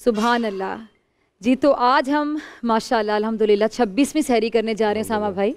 सुभान अल्लाह जी। तो आज हम माशाल्लाह अल्हम्दुलिल्लाह 26वीं सहरी करने जा रहे हैं सामा भाई,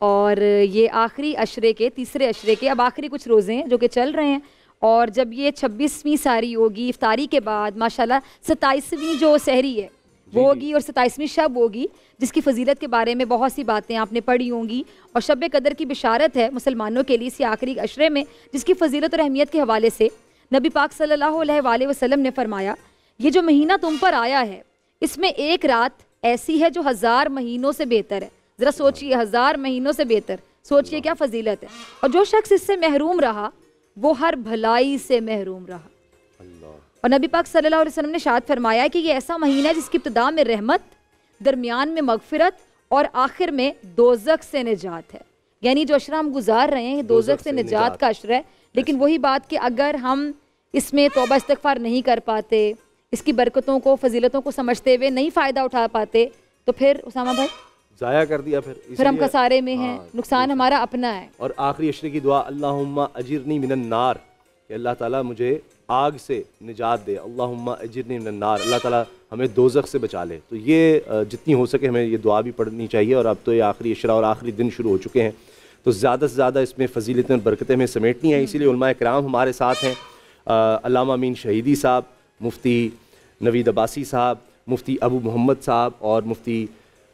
और ये आखिरी अशरे के, तीसरे अशरे के अब आखिरी कुछ रोज़े हैं जो कि चल रहे हैं। और जब ये 26वीं सहरी होगी इफ्तारी के बाद माशाल्लाह 27वीं जो सहरी है वो होगी और 27वीं शब होगी, जिसकी फ़जीलत के बारे में बहुत सी बातें आपने पढ़ी होंगी। और शब कदर की बिशारत है मुसलमानों के लिए इसी आखिरी अशरे में, जिसकी फ़जीलत और अहमियत के हवाले से नबी पाक सल्लल्लाहु अलैहि वसल्लम ने फरमाया, ये जो महीना तुम पर आया है इसमें एक रात ऐसी है जो 1000 महीनों से बेहतर है। ज़रा सोचिए, 1000 महीनों से बेहतर, सोचिए क्या फ़जीलत है। और जो शख्स इससे महरूम रहा वो हर भलाई से महरूम रहा। और नबी पाक सल्लल्लाहु अलैहि वसल्लम ने शाद फरमाया कि ये ऐसा महीना है जिसकी इब्तिदा में रहमत, दरमियान में मगफिरत और आखिर में दोज़ख से निजात है। यानी जो अशरा हम गुजार रहे हैं दोज़ख से निजात का अशरा है। लेकिन वही बात कि अगर हम इसमें तौबा इस्तिग़फ़ार नहीं कर पाते, इसकी बरकतों को, फजीलतों को समझते हुए नहीं फ़ायदा उठा पाते, तो फिर उसामा भाई ज़ाया कर दिया, फिर हम खसारे में हैं, नुकसान हमारा अपना है। और आखिरी अशरे की दुआ, अल्लाहुम्मा अजिरनी मिनन नार, कि अल्लाह ताला मुझे आग से निजात दे, अल्लाहुम्मा अजिरनी मिनन नार, अल्लाह ताला हमें दोज़ख से बचा ले। तो ये जितनी हो सके हमें ये दुआ भी पढ़नी चाहिए। और अब तो ये आखिरी इशरा और आखिरी दिन शुरू हो चुके हैं, तो ज़्यादा से ज़्यादा इसमें फ़जीलतें और बरकतें हमें समेटनी हैं। इसीलिए उलमा इकराम हमारे साथ हैं, अल्लामा अमीन शहीदी साहब, मुफ्ती नवीद अब्बासी साहब, मुफ्ती अबू मोहम्मद साहब और मुफ्ती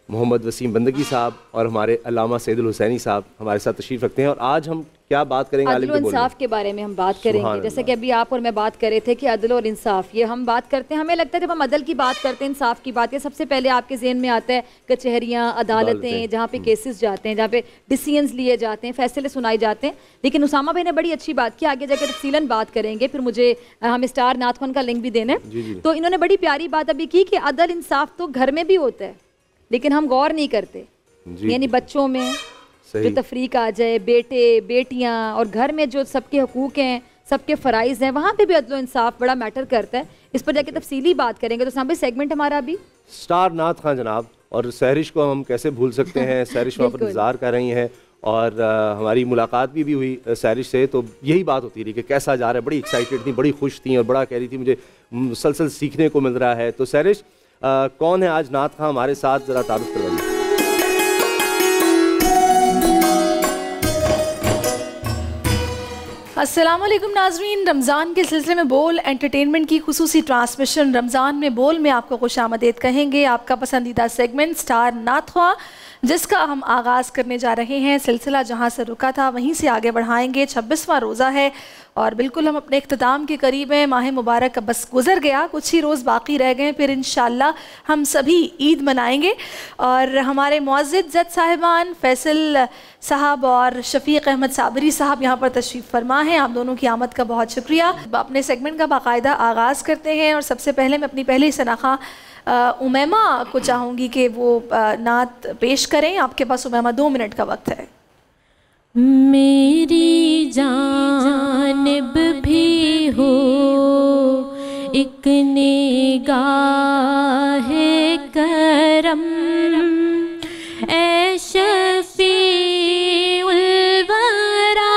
मोहम्मद वसीम बंदगी साहब और हमारे अल्लामा सैयदुल हुसैनी साहब हमारे साथ तशरीफ़ रखते हैं। और आज हम क्या बात करेंगे? अदल और इंसाफ के बारे में हम बात करेंगे। जैसे कि अभी आप और मैं बात कर रहे थे कि अदल और इंसाफ, ये हम बात करते हैं, हमें लगता है जब हम अदल की बात करते हैं, इंसाफ की बात है, सबसे पहले आपके ज़हन में आता है कचहरियाँ, अदालतें, जहाँ पे केसेस जाते हैं, जहाँ पे डिसीजंस लिए जाते हैं, फैसले सुनाए जाते हैं। लेकिन उसामा भाई ने बड़ी अच्छी बात की, आगे जाकर तफसीलन बात करेंगे। फिर मुझे हमें स्टार नाथ खान का लिंक भी देना है। तो इन्होंने बड़ी प्यारी बात अभी की कि अदल इंसाफ तो घर में भी होता है, लेकिन हम गौर नहीं करते। यानी बच्चों में जो तफरीक आ जाए, बेटे बेटियां, और घर में जो सबके हकूक़ हैं, सबके फ़राइज़ हैं, वहाँ पे भी अदल इंसाफ बड़ा मैटर करता है। इस पर जाके तफसीली बात करेंगे। तो सामने सेगमेंट हमारा अभी स्टार नाथ खान जनाब, और सहरिश को हम कैसे भूल सकते हैं। सहरिश वहाँ पर इंतज़ार कर रही हैं और हमारी मुलाकात भी हुई सहरिश से, तो यही बात होती रही कि कैसा जा रहा है। बड़ी एक्साइटेड थी, बड़ी खुश थी और बड़ा कह रही थी मुझे मुसलसल सीखने को मिल रहा है। तो सहरिश कौन है आज नाथ खान हमारे साथ, ज़रा तारुफ करवाइए। अस्सलामुअलैकुम नाज़रीन, रमज़ान के सिलसिले में बोल एंटरटेनमेंट की खुसूसी ट्रांसमिशन रमज़ान में बोल में आपको खुशामदीद कहेंगे। आपका पसंदीदा सेगमेंट स्टार नाथ खान, जिसका हम आगाज़ करने जा रहे हैं। सिलसिला जहाँ से रुका था वहीं से आगे बढ़ाएंगे। 26वां रोज़ा है और बिल्कुल हम अपने इख्तिताम के करीब हैं। माह मुबारक अब बस गुजर गया, कुछ ही रोज़ बाकी रह गए, फिर इंशाअल्लाह हम सभी ईद मनाएंगे। और हमारे मुअज़्ज़िज़ जज साहिबान फैसल साहब और शफ़ीक़ अहमद साबरी साहब यहाँ पर तशरीफ़ फरमा हैं। आप दोनों की आमद का बहुत शुक्रिया। अपने सेगमेंट का बाकायदा आगाज़ करते हैं और सबसे पहले मैं अपनी पहली शनाख़ा उमैमा को चाहूँगी कि वो नात पेश करें। आपके पास उमैमा 2 मिनट का वक्त है। मेरी जानिब भी हो एक निगाह करम, ऐ शफ़ीउल वरा।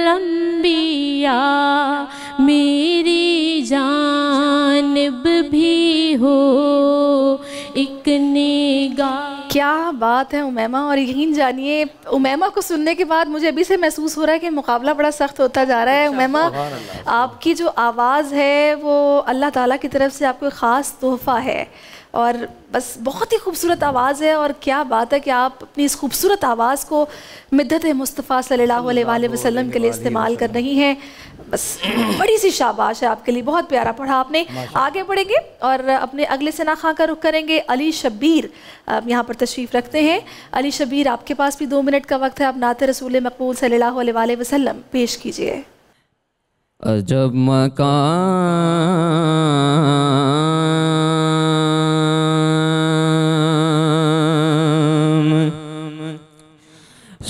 अंबिया मेरी जानिब भी हो एक निगाह। क्या बात है उमैमा। और यकीन जानिए उमैमा को सुनने के बाद मुझे अभी से महसूस हो रहा है कि मुकाबला बड़ा सख्त होता जा रहा है। उमैमा, आपकी जो आवाज़ है वो अल्लाह ताला की तरफ से आपको ख़ास तोहफ़ा है और बस बहुत ही खूबसूरत आवाज़ है। और क्या बात है कि आप अपनी इस खूबसूरत आवाज़ को मिद्दत मुस्तफ़ा सल्लल्लाहु अलैहि वसल्लम के लिए इस्तेमाल कर रही हैं। बस बड़ी सी शाबाश है आपके लिए, बहुत प्यारा पढ़ा आपने। आगे बढ़ेंगे और अपने अगले सनाख़ा का रुख करेंगे। अली शब्बीर यहाँ पर तशरीफ़ रखते हैं। अली शब्बीर, आपके पास भी 2 मिनट का वक्त है। आप नात रसूल मक़बूल सल्लल्लाहु अलैहि वसल्लम पेश कीजिए। अजब मकाम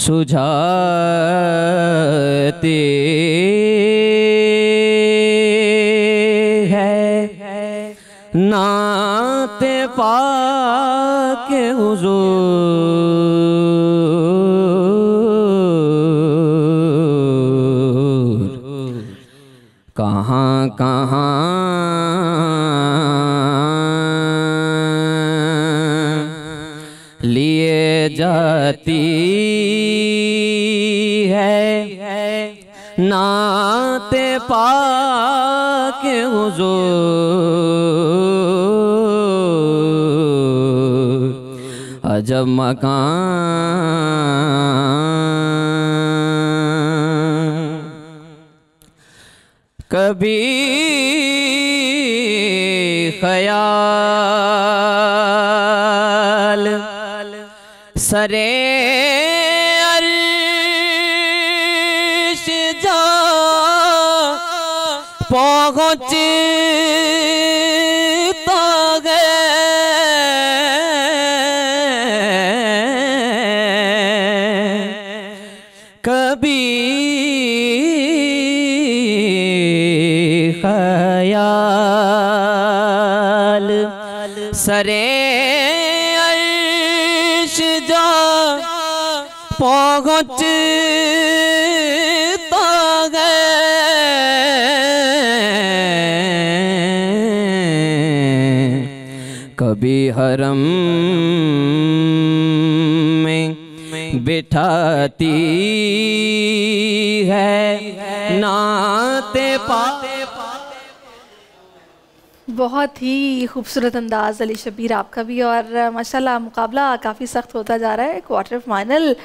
सुझाती है नाते पाक हुजूर, कहाँ कहाँ लिए जाती है नाते पाक हुजूर, अजब मकान। कभी ख्याल सरे अर्श जा पहुँचता है, कभी ख्याल सरे अर्श जा पहुँचता है, कभी हरम में बिठाती है नाते पाक। बहुत ही खूबसूरत अंदाज़ अली शब्बीर आपका भी, और माशाल्लाह मुकाबला काफ़ी सख्त होता जा रहा है, क्वार्टर फाइनल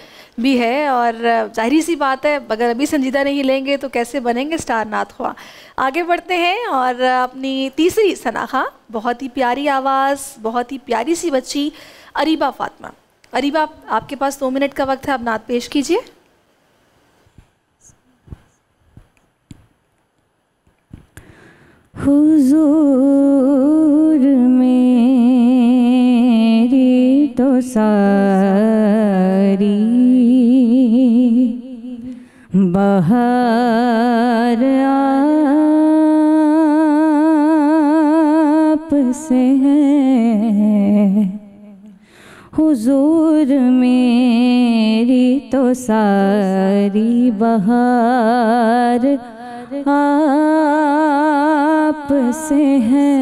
भी है, और जाहिर सी बात है अगर अभी संजीदा नहीं लेंगे तो कैसे बनेंगे स्टार नात ख्वां। आगे बढ़ते हैं और अपनी तीसरी सनाखा, बहुत ही प्यारी आवाज़, बहुत ही प्यारी सी बच्ची अरीबा फातिमा। अरीबा, आपके पास 2 मिनट का वक्त है, आप नात पेश कीजिए। हुजूर मेरी तो सारी बहार आप से है, हुजूर मेरी तो सारी बहार आप से है।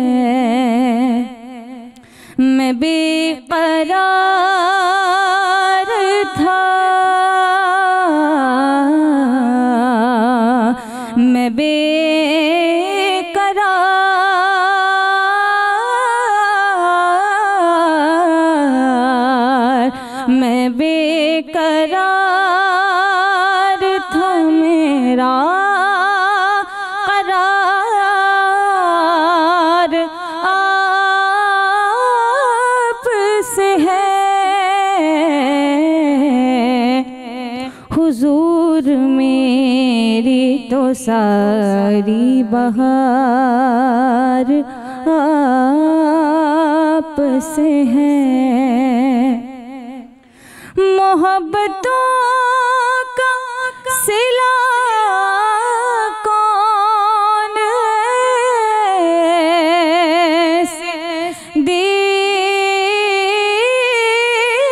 मैं बेकरार था, मैं बेकरार, मैं बेकरार था, मेरा हुजूर मेरी तो सारी बहार आप से है। मोहब्बतों का सिला कौन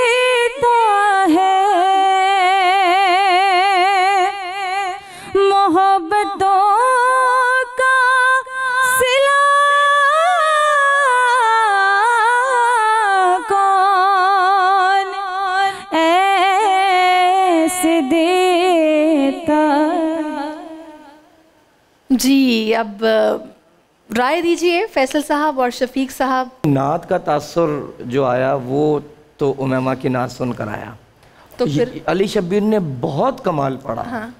देता है, मोहब्बतों का सिला कौन ऐसे देता। जी, अब राय दीजिए फैसल साहब और शफीक साहब। नात का तासुर जो आया वो तो उमैमा की नात सुनकर आया, तो फिर अली शब्बीर ने बहुत कमाल पढ़ा। हाँ।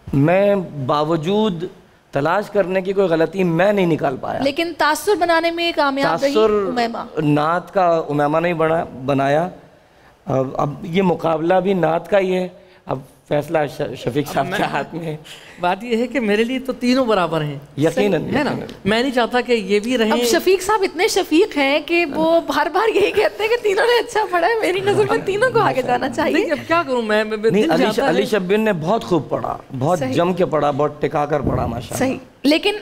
मैं बावजूद तलाश करने की कोई गलती मैं नहीं निकाल पाया, लेकिन तासुर बनाने में कामयाब रही उमैमा। नात का उमैमा नहीं बनाया। अब ये मुकाबला भी नात का ही है। अब फैसला शफीक साहब के हाथ में है। बात ये है कि मेरे लिए तो तीनों बराबर हैं, यकीनन, है ना। मैं नहीं चाहता कि ये भी रहे। अब शफीक साहब इतने शफीक हैं कि वो बार बार यही कहते हैं कि तीनों ने अच्छा पढ़ा है। मेरी नजर में तीनों को आगे जाना चाहिए। अब क्या करूं मैं नहीं, अली शब्बीर ने बहुत खूब पढ़ा, बहुत जम के पढ़ा, बहुत टिका कर पढ़ा माशाल्लाह। सही, लेकिन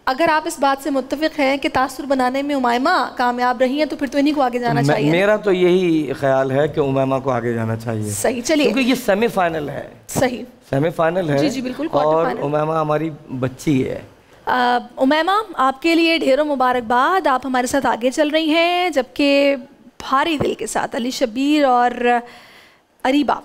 अगर आप इस बात से मुत्तफिक हैं कि तासुर बनाने में उमैमा कामयाब रही हैं तो फिर तो इन्हीं को आगे जाना चाहिए। मेरा तो यही ख्याल है कि उमैमा को आगे जाना चाहिए। सही, चलिए, क्योंकि ये सेमीफाइनल है। सही, सेमीफाइनल है। जी जी बिल्कुल। और उमैमा हमारी बच्ची है। उमैमा, आपके लिए ढेरों मुबारकबाद, आप हमारे साथ आगे चल रही हैं, जबकि भारी दिल के साथ अली शब्बीर और अरीबा,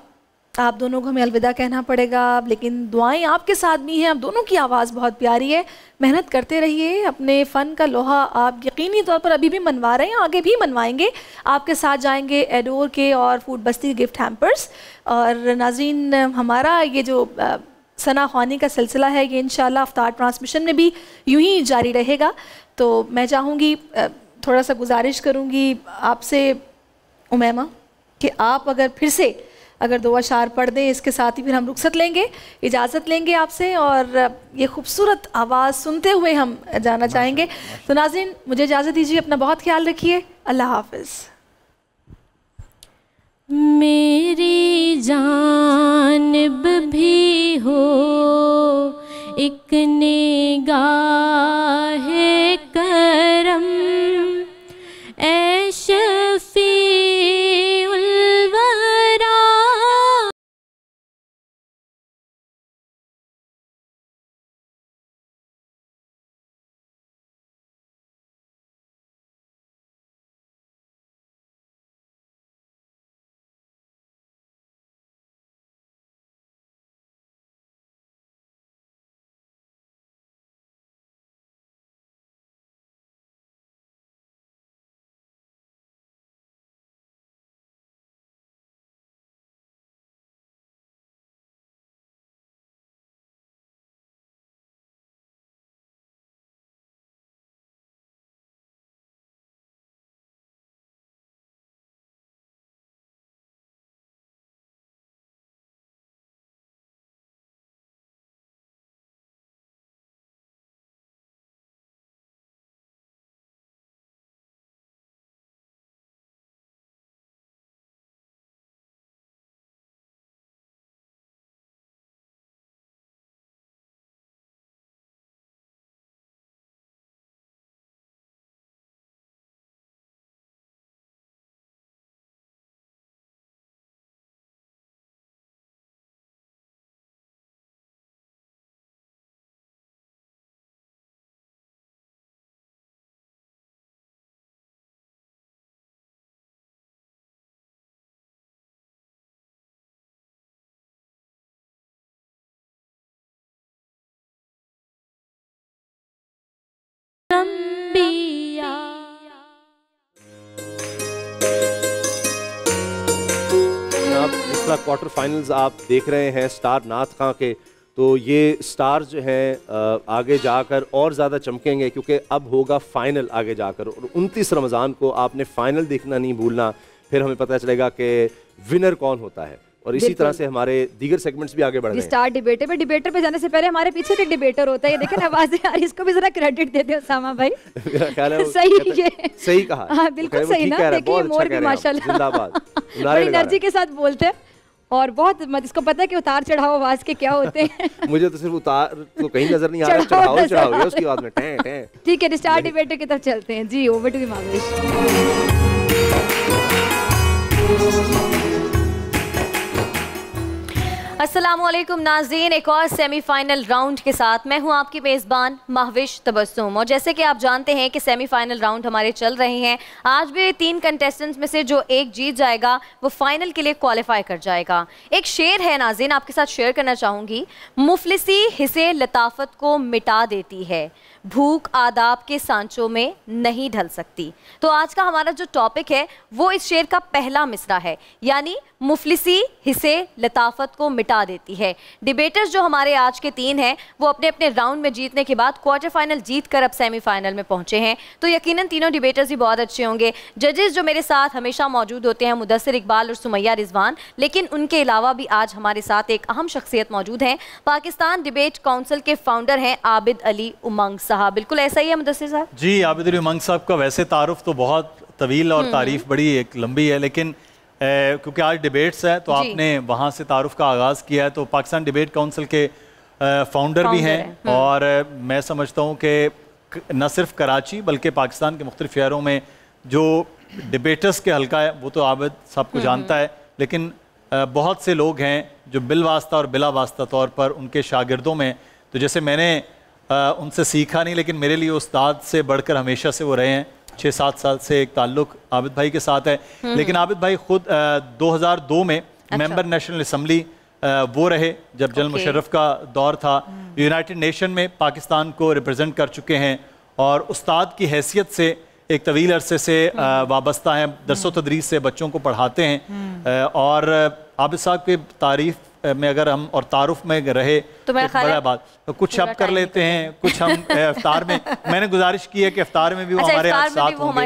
आप दोनों को हमें अलविदा कहना पड़ेगा। लेकिन दुआएं आपके साथ भी हैं, आप दोनों की आवाज़ बहुत प्यारी है। मेहनत करते रहिए, अपने फ़न का लोहा आप यकीनी तौर पर अभी भी मनवा रहे हैं, आगे भी मनवाएंगे। आपके साथ जाएंगे एडोर के और फूड बस्ती के गिफ्ट हैम्पर्स। और नाज़रीन, हमारा ये जो सना ख्वानी का सिलसिला है ये इंशाल्लाह अफ्तार ट्रांसमिशन में भी यूं ही जारी रहेगा। तो मैं चाहूँगी, थोड़ा सा गुजारिश करूँगी आपसे उमैमा कि आप अगर फिर से दो अशार पढ़ दें, इसके साथ ही फिर हम रुखसत लेंगे, इजाज़त लेंगे आपसे और ये खूबसूरत आवाज़ सुनते हुए हम जाना चाहेंगे। तो नाज़रीन, मुझे इजाज़त दीजिए, अपना बहुत ख्याल रखिए, अल्लाह हाफ़िज़। मेरी जानिब भी हो एक निगाहे करम, ऐ शफ़ीउल वरा। क्वार्टर फाइनल्स आप देख रहे हैं स्टार नाथ खां के, तो ये स्टार जो हैं आगे जाकर और ज़्यादा चमकेंगे क्योंकि अब होगा फाइनल आगे जाकर। और 29 रमज़ान को आपने फाइनल देखना नहीं भूलना, फिर हमें पता चलेगा कि विनर कौन होता है। और इसी तरह से हमारे दीगर सेगमेंट्स भी आगे बढ़ रहे हैं। स्टार डिबेटर पे जाने से पहले हमारे पीछे भी डिबेटर होता है, ये देखें ना आवाज़ आ रही है, इसको भी जरा क्रेडिट देते हैं उसामा भाई। सही कहा, हाँ बिल्कुल सही ना। देखिए मोर भी माशाल्लाह बड़ी एनर्जी के साथ बोलते हैं और बहुत इसको पता है कि उतार चढ़ाव आवाज के क्या होते हैं। मुझे तो सिर्फ उतार तो कहीं नजर नहीं आ रहा, चढ़ाव है उसकी आवाज में टें टें। ठीक है, स्टार डिबेटर की तरफ चलते हैं जी। Over to Mavish. अस्सलामुअलैकुम नाज़रीन, एक और सेमीफाइनल राउंड के साथ मैं हूं आपकी मेज़बान महविश तबस्सुम। और जैसे कि आप जानते हैं कि सेमीफाइनल राउंड हमारे चल रहे हैं, आज भी 3 कंटेस्टेंट्स में से जो एक जीत जाएगा वो फाइनल के लिए क्वालिफाई कर जाएगा। एक शेर है नाज़रीन, आपके साथ शेयर करना चाहूँगी। मुफलिसी हिस्से लताफत को मिटा देती है, भूख आदाब के सांचों में नहीं ढल सकती। तो आज का हमारा जो टॉपिक है वो इस शेर का पहला मिसरा है, यानी मुफलिसी हिस्से लताफत को मिटा देती है। डिबेटर्स जो हमारे आज के 3 हैं वो अपने अपने राउंड में जीतने के बाद क्वार्टर फाइनल जीत कर अब सेमीफाइनल में पहुंचे हैं। तो यकीनन तीनों डिबेटर्स भी बहुत अच्छे होंगे। जजेस जो मेरे साथ हमेशा मौजूद होते हैं मुदस्सिर इकबाल और सुमैया रिजवान, लेकिन उनके अलावा भी आज हमारे साथ एक अहम शख्सियत मौजूद हैं। पाकिस्तान डिबेट काउंसिल के फाउंडर हैं आबिद अली उमंग साहब। बिल्कुल ऐसा ही है मुदस्सिर साहब? जी, आबिद अली उमंग साहब का वैसे तारुफ तो बहुत तवील और तारीफ बड़ी एक लंबी है, लेकिन क्योंकि आज डिबेट्स है तो आपने वहाँ से तारुफ का आगाज़ किया है। तो पाकिस्तान डिबेट काउंसिल के फाउंडर भी हैं और मैं समझता हूँ कि न सिर्फ कराची बल्कि पाकिस्तान के मुख्तलिफ शहरों में जो डिबेटर्स के हल्का है वो तो आबिद साहब को जानता है, लेकिन बहुत से लोग हैं जो बिल वास्ता और बिला वास्ता तौर पर उनके शागिर्दों में, तो जैसे मैंने उनसे सीखा नहीं लेकिन मेरे लिए उस्ताद से बढ़कर हमेशा से वो रहे हैं। 6-7 साल से एक ताल्लुक आबिद भाई के साथ है, लेकिन आबिद भाई खुद 2002 में मेंबर नेशनल असम्बली वो रहे जब जनरल मुशर्रफ का दौर था। यूनाइटेड नेशन में पाकिस्तान को रिप्रेजेंट कर चुके हैं और उस्ताद की हैसियत से एक तवील अरसे से वाबस्ता हैं, दरसो तदरीस से बच्चों को पढ़ाते हैं। और आबिद साहब की तारीफ में अगर हम और तारुफ में रहे तो बड़ा बात, तो कुछ अब कर लेते हैं, कुछ हम इफ्तार में, मैंने गुजारिश की है कि इफ्तार में भी वो हमारे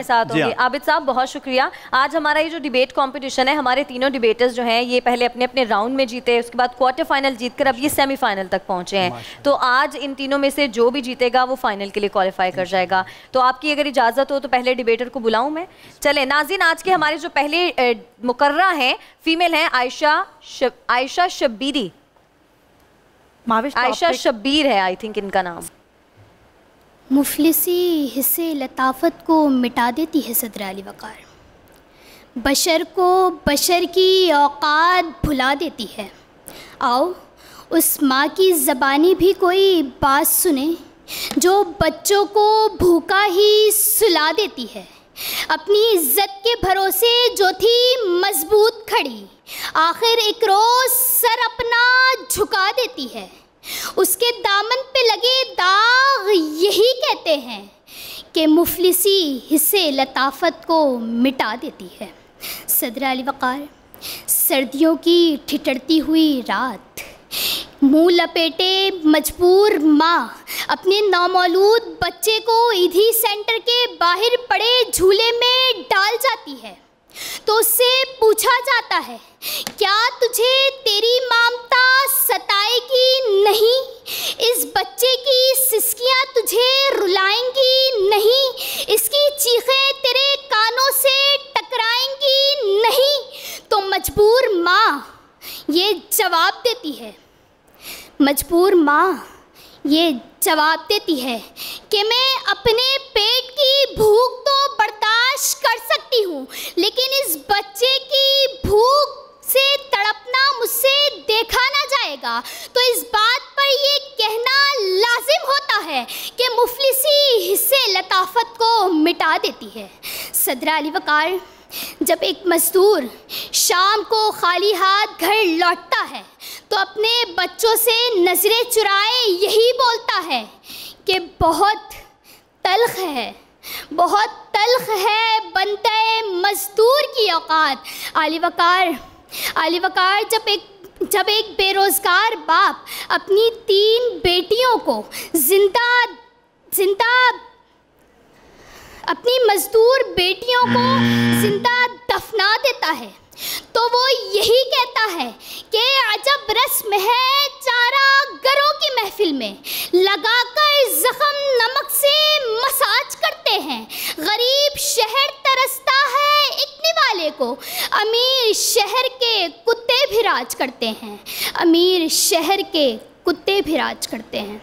साथ होंगे। आबिद साहब बहुत शुक्रिया। आज हमारा ये जो डिबेट कंपटीशन है, हमारे तीनों डिबेटर्स जो हैं ये पहले अपने अपने राउंड में जीते, उसके बाद क्वार्टर फाइनल जीतकर अब ये सेमीफाइनल तक पहुंचे हैं। तो आज इन तीनों में से जो भी जीतेगा वो फाइनल के लिए क्वालिफाई कर जाएगा। तो आपकी अगर इजाज़त हो तो पहले डिबेटर को बुलाऊँ मैं? चले नाज़रीन, आज के हमारे जो पहले मुकर्रा हैं फीमेल हैं आयशा शब्बीरी। आयशा शब्बीर है आई थिंक इनका नाम। मुफलिसी हिस्से लताफत को मिटा देती है सदर अली वक़ार, बशर को बशर की औकात भुला देती है। आओ उस माँ की ज़बानी भी कोई बात सुने जो बच्चों को भूखा ही सुला देती है। अपनी इज्जत के भरोसे जो थी मजबूत खड़ी, आखिर एक रोज सर अपना झुका देती है। उसके दामन पे लगे दाग यही कहते हैं कि मुफलिसी हिस्से लताफत को मिटा देती है। सदर अली वक़ार, सर्दियों की ठिठुरती हुई रात, मुंह लपेटे मजबूर माँ अपने नामौलूद बच्चे को ईदी सेंटर के बाहर पड़े झूले में डाल जाती है तो उससे पूछा जाता है, क्या तुझे तेरी ममता सताएगी नहीं? इस बच्चे की सिसकियाँ तुझे रुलाएंगी नहीं? इसकी चीखें तेरे कानों से टकराएंगी नहीं? तो मजबूर माँ ये जवाब देती है, मजबूर माँ ये जवाब देती है कि मैं अपने पेट की भूख तो बर्दाश्त कर सकती हूँ, लेकिन इस बच्चे की भूख से तड़पना मुझसे देखा ना जाएगा। तो इस बात पर ये कहना लाजिम होता है कि मुफलिसी हिस्से लताफत को मिटा देती है। सदर अली वक़ार, जब एक मजदूर शाम को खाली हाथ घर लौटता है तो अपने बच्चों से नज़रें चुराए यही बोलता है कि बहुत तल्ख है, बहुत तल्ख है बनते मजदूर की औकात। अली वक़ार, जब एक बेरोज़गार बाप अपनी 3 बेटियों को जिंदा अपनी मजदूर बेटियों को जिंदा दफना देता है तो वो यही कहता है कि अजब रस्म है चारा गरों की महफिल में, लगाकर जख्म नमक से मसाज करते हैं। गरीब शहर तरसता है इतने वाले को, अमीर शहर के कुत्ते भी राज करते हैं, अमीर शहर के कुत्ते भी राज करते हैं।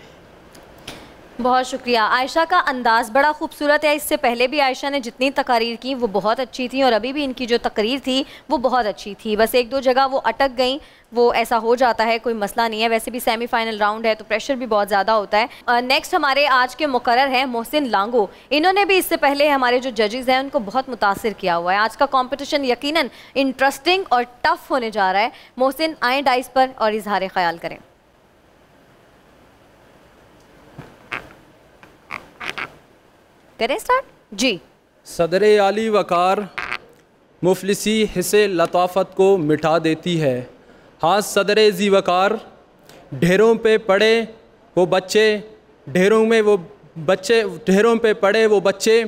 बहुत शुक्रिया। आयशा का अंदाज़ बड़ा खूबसूरत है। इससे पहले भी आयशा ने जितनी तकारीर की वो बहुत अच्छी थी और अभी भी इनकी जो तकरीर थी वो बहुत अच्छी थी। बस 1-2 जगह वो अटक गई, वो ऐसा हो जाता है, कोई मसला नहीं है। वैसे भी सेमीफाइनल राउंड है तो प्रेशर भी बहुत ज़्यादा होता है। नेक्स्ट हमारे आज के मुकर्रर हैं मोहसिन लांगो। इन्होंने भी इससे पहले हमारे जो जजेज़ हैं उनको बहुत मुतासिर किया हुआ है। आज का कॉम्पिटिशन यकीनन इंटरेस्टिंग और टफ होने जा रहा है। मोहसिन आएँ डाइस पर और इजहार ख्याल करें। करें स्टार्ट जी। सदर आली वकार मुफलिसी हिस्से लताफत को मिटा देती है। हाँ सदर ज़ी वकार, ढेरों पे पड़े वो बच्चे, ढेरों पे पड़े वो बच्चे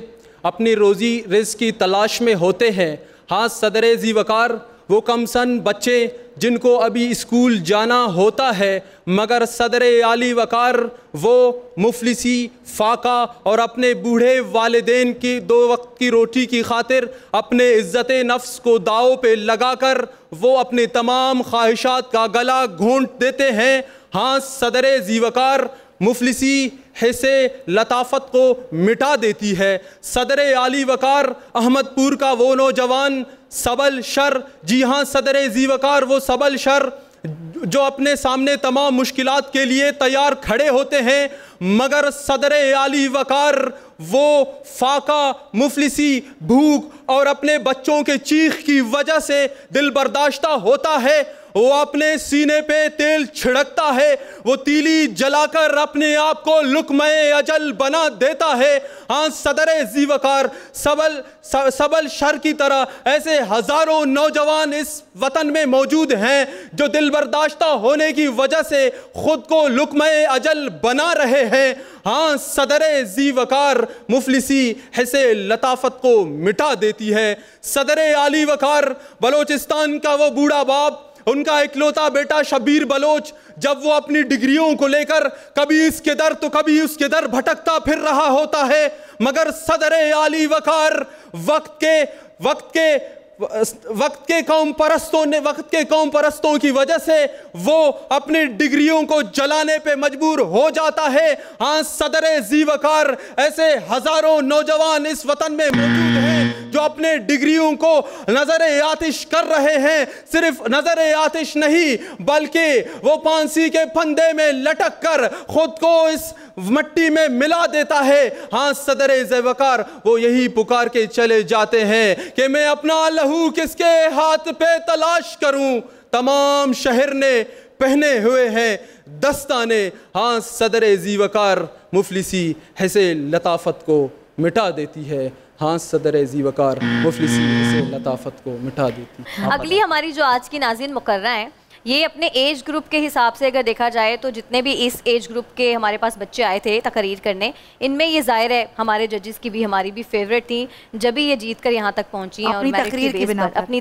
अपनी रोज़ी रिज़्क़ की तलाश में होते हैं। हाँ सदर ज़ी वकार, वो कमसन बच्चे जिनको अभी स्कूल जाना होता है, मगर सदर आली वकार वो मुफलिसी, फाका और अपने बूढ़े वालिदैन की 2 वक्त की रोटी की खातिर अपने इज़्ज़त नफ्स को दाव पे लगाकर वो अपने तमाम ख्वाहिशात का गला घोंट देते हैं। हाँ सदर ज़ी वकार मुफलिसी हिस्से लताफत को मिटा देती है। सदर आली वकार अहमदपुर का वो नौजवान सबल शर, जी हाँ सदर ज़ी वकार वो सबल शर जो अपने सामने तमाम मुश्किलात के लिए तैयार खड़े होते हैं, मगर सदर आली वकार वो फाका, मुफलिसी, भूख और अपने बच्चों के चीख की वजह से दिल बर्दाश्ता होता है। वो अपने सीने पे तेल छिड़कता है, वो तीली जलाकर अपने आप को लुक़्मे अजल बना देता है। हाँ सदर ज़ी वकार सबल शर की तरह ऐसे हज़ारों नौजवान इस वतन में मौजूद हैं जो दिल बर्दाश्ता होने की वजह से ख़ुद को लुक़्मे अजल बना रहे हैं। हाँ सदर ज़ी वकार मुफलिसी हिस्से लताफत को मिटा देती है। सदर आली वकार बलोचिस्तान का वो बूढ़ा बाप, उनका इकलौता बेटा शबीर बलोच, जब वो अपनी डिग्रियों को लेकर कभी इसके दर तो कभी उसके दर भटकता फिर रहा होता है, मगर सदर आली वकार वक्त के कौम परस्तों की वजह से वो अपनी डिग्रियों को जलाने पे मजबूर हो जाता है। हाँ सदर ज़ी वकार ऐसे हज़ारों नौजवान इस वतन में मौजूद हैं जो अपने डिग्रियों को नज़र आतिश कर रहे हैं। सिर्फ नज़र आतिश नहीं, बल्कि वो फांसी के फंदे में लटक कर खुद को इस मट्टी में मिला देता है। हाँ सदर ज़ी वकार वो यही पुकार के चले जाते हैं कि मैं अपना लहू किसके हाथ पे तलाश करूं, तमाम शहर ने पहने हुए हैं दस्ताने। हाँ सदर ज़ी वकार मुफलिसी हिस्से लताफत को मिटा देती है। हाँ सदर ज़ी वकार मुफलिसी हिस्से लताफत को मिटा देती है। अगली हमारी जो आज की नाज़रीन मुकर्रा हैं, ये अपने एज ग्रुप के हिसाब से अगर देखा जाए तो जितने भी इस एज ग्रुप के हमारे पास बच्चे आए थे तकरीर करने, इनमें ये ज़ाहिर है हमारे जजेस की भी, हमारी भी फेवरेट थी, जब भी ये जीत कर यहाँ तक पहुँची हैं और अपनी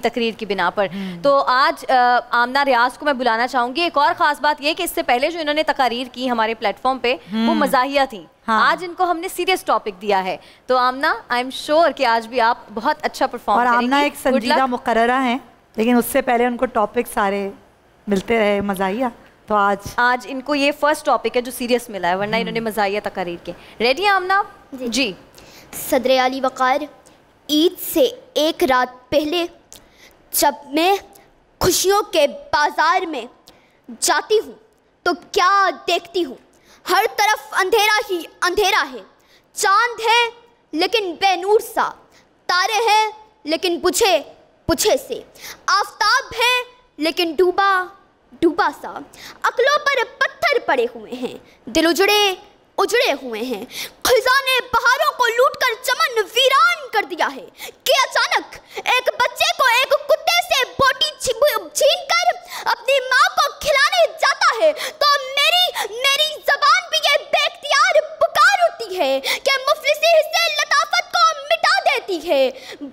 तकरीर की बिना पर। तो आज आमना रियाज को मैं बुलाना चाहूँगी। एक और ख़ास बात ये कि इससे पहले जो इन्होंने तकरीर की हमारे प्लेटफॉर्म पे वो मज़ाहिया थी। हाँ। आज इनको हमने सीरियस टॉपिक दिया है, तो आमना आई एम श्योर कि आज भी आप बहुत अच्छा परफॉर्म करेंगी। आमना एक संजीदा मुकर्ररा हैं, लेकिन उससे पहले उनको टॉपिक सारे मिलते रहे मज़ाहिया, तो आज इनको ये फर्स्ट टॉपिक है जो सीरियस मिला है, वरना इन्होंने मज़ाहिया तकरीर के। रेडी है आमना जी? सदर आली वकार, ईद से एक रात पहले जब मैं खुशियों के बाजार में जाती हूँ तो क्या देखती हूँ, हर तरफ अंधेरा ही अंधेरा है। चांद है लेकिन बेनूर सा, तारे हैं लेकिन बुझे बुझे से, आफताब है लेकिन डूबा डूबा सा, अकलों पर पत्थर पड़े हुए हैं, दिल उजड़े हुए हैं। खजाने बहारों को लूटकर चमन वीरान कर दिया है कि अचानक एक बच्चे को एक कुत्ते से बोटी छीन कर अपनी माँ को खिलाने जाता है, तो मेरी ज़बान भी ये बेख्तियार पुकार उठती है कि मुफलिसी हिस्से लताफत को मिटा देती है।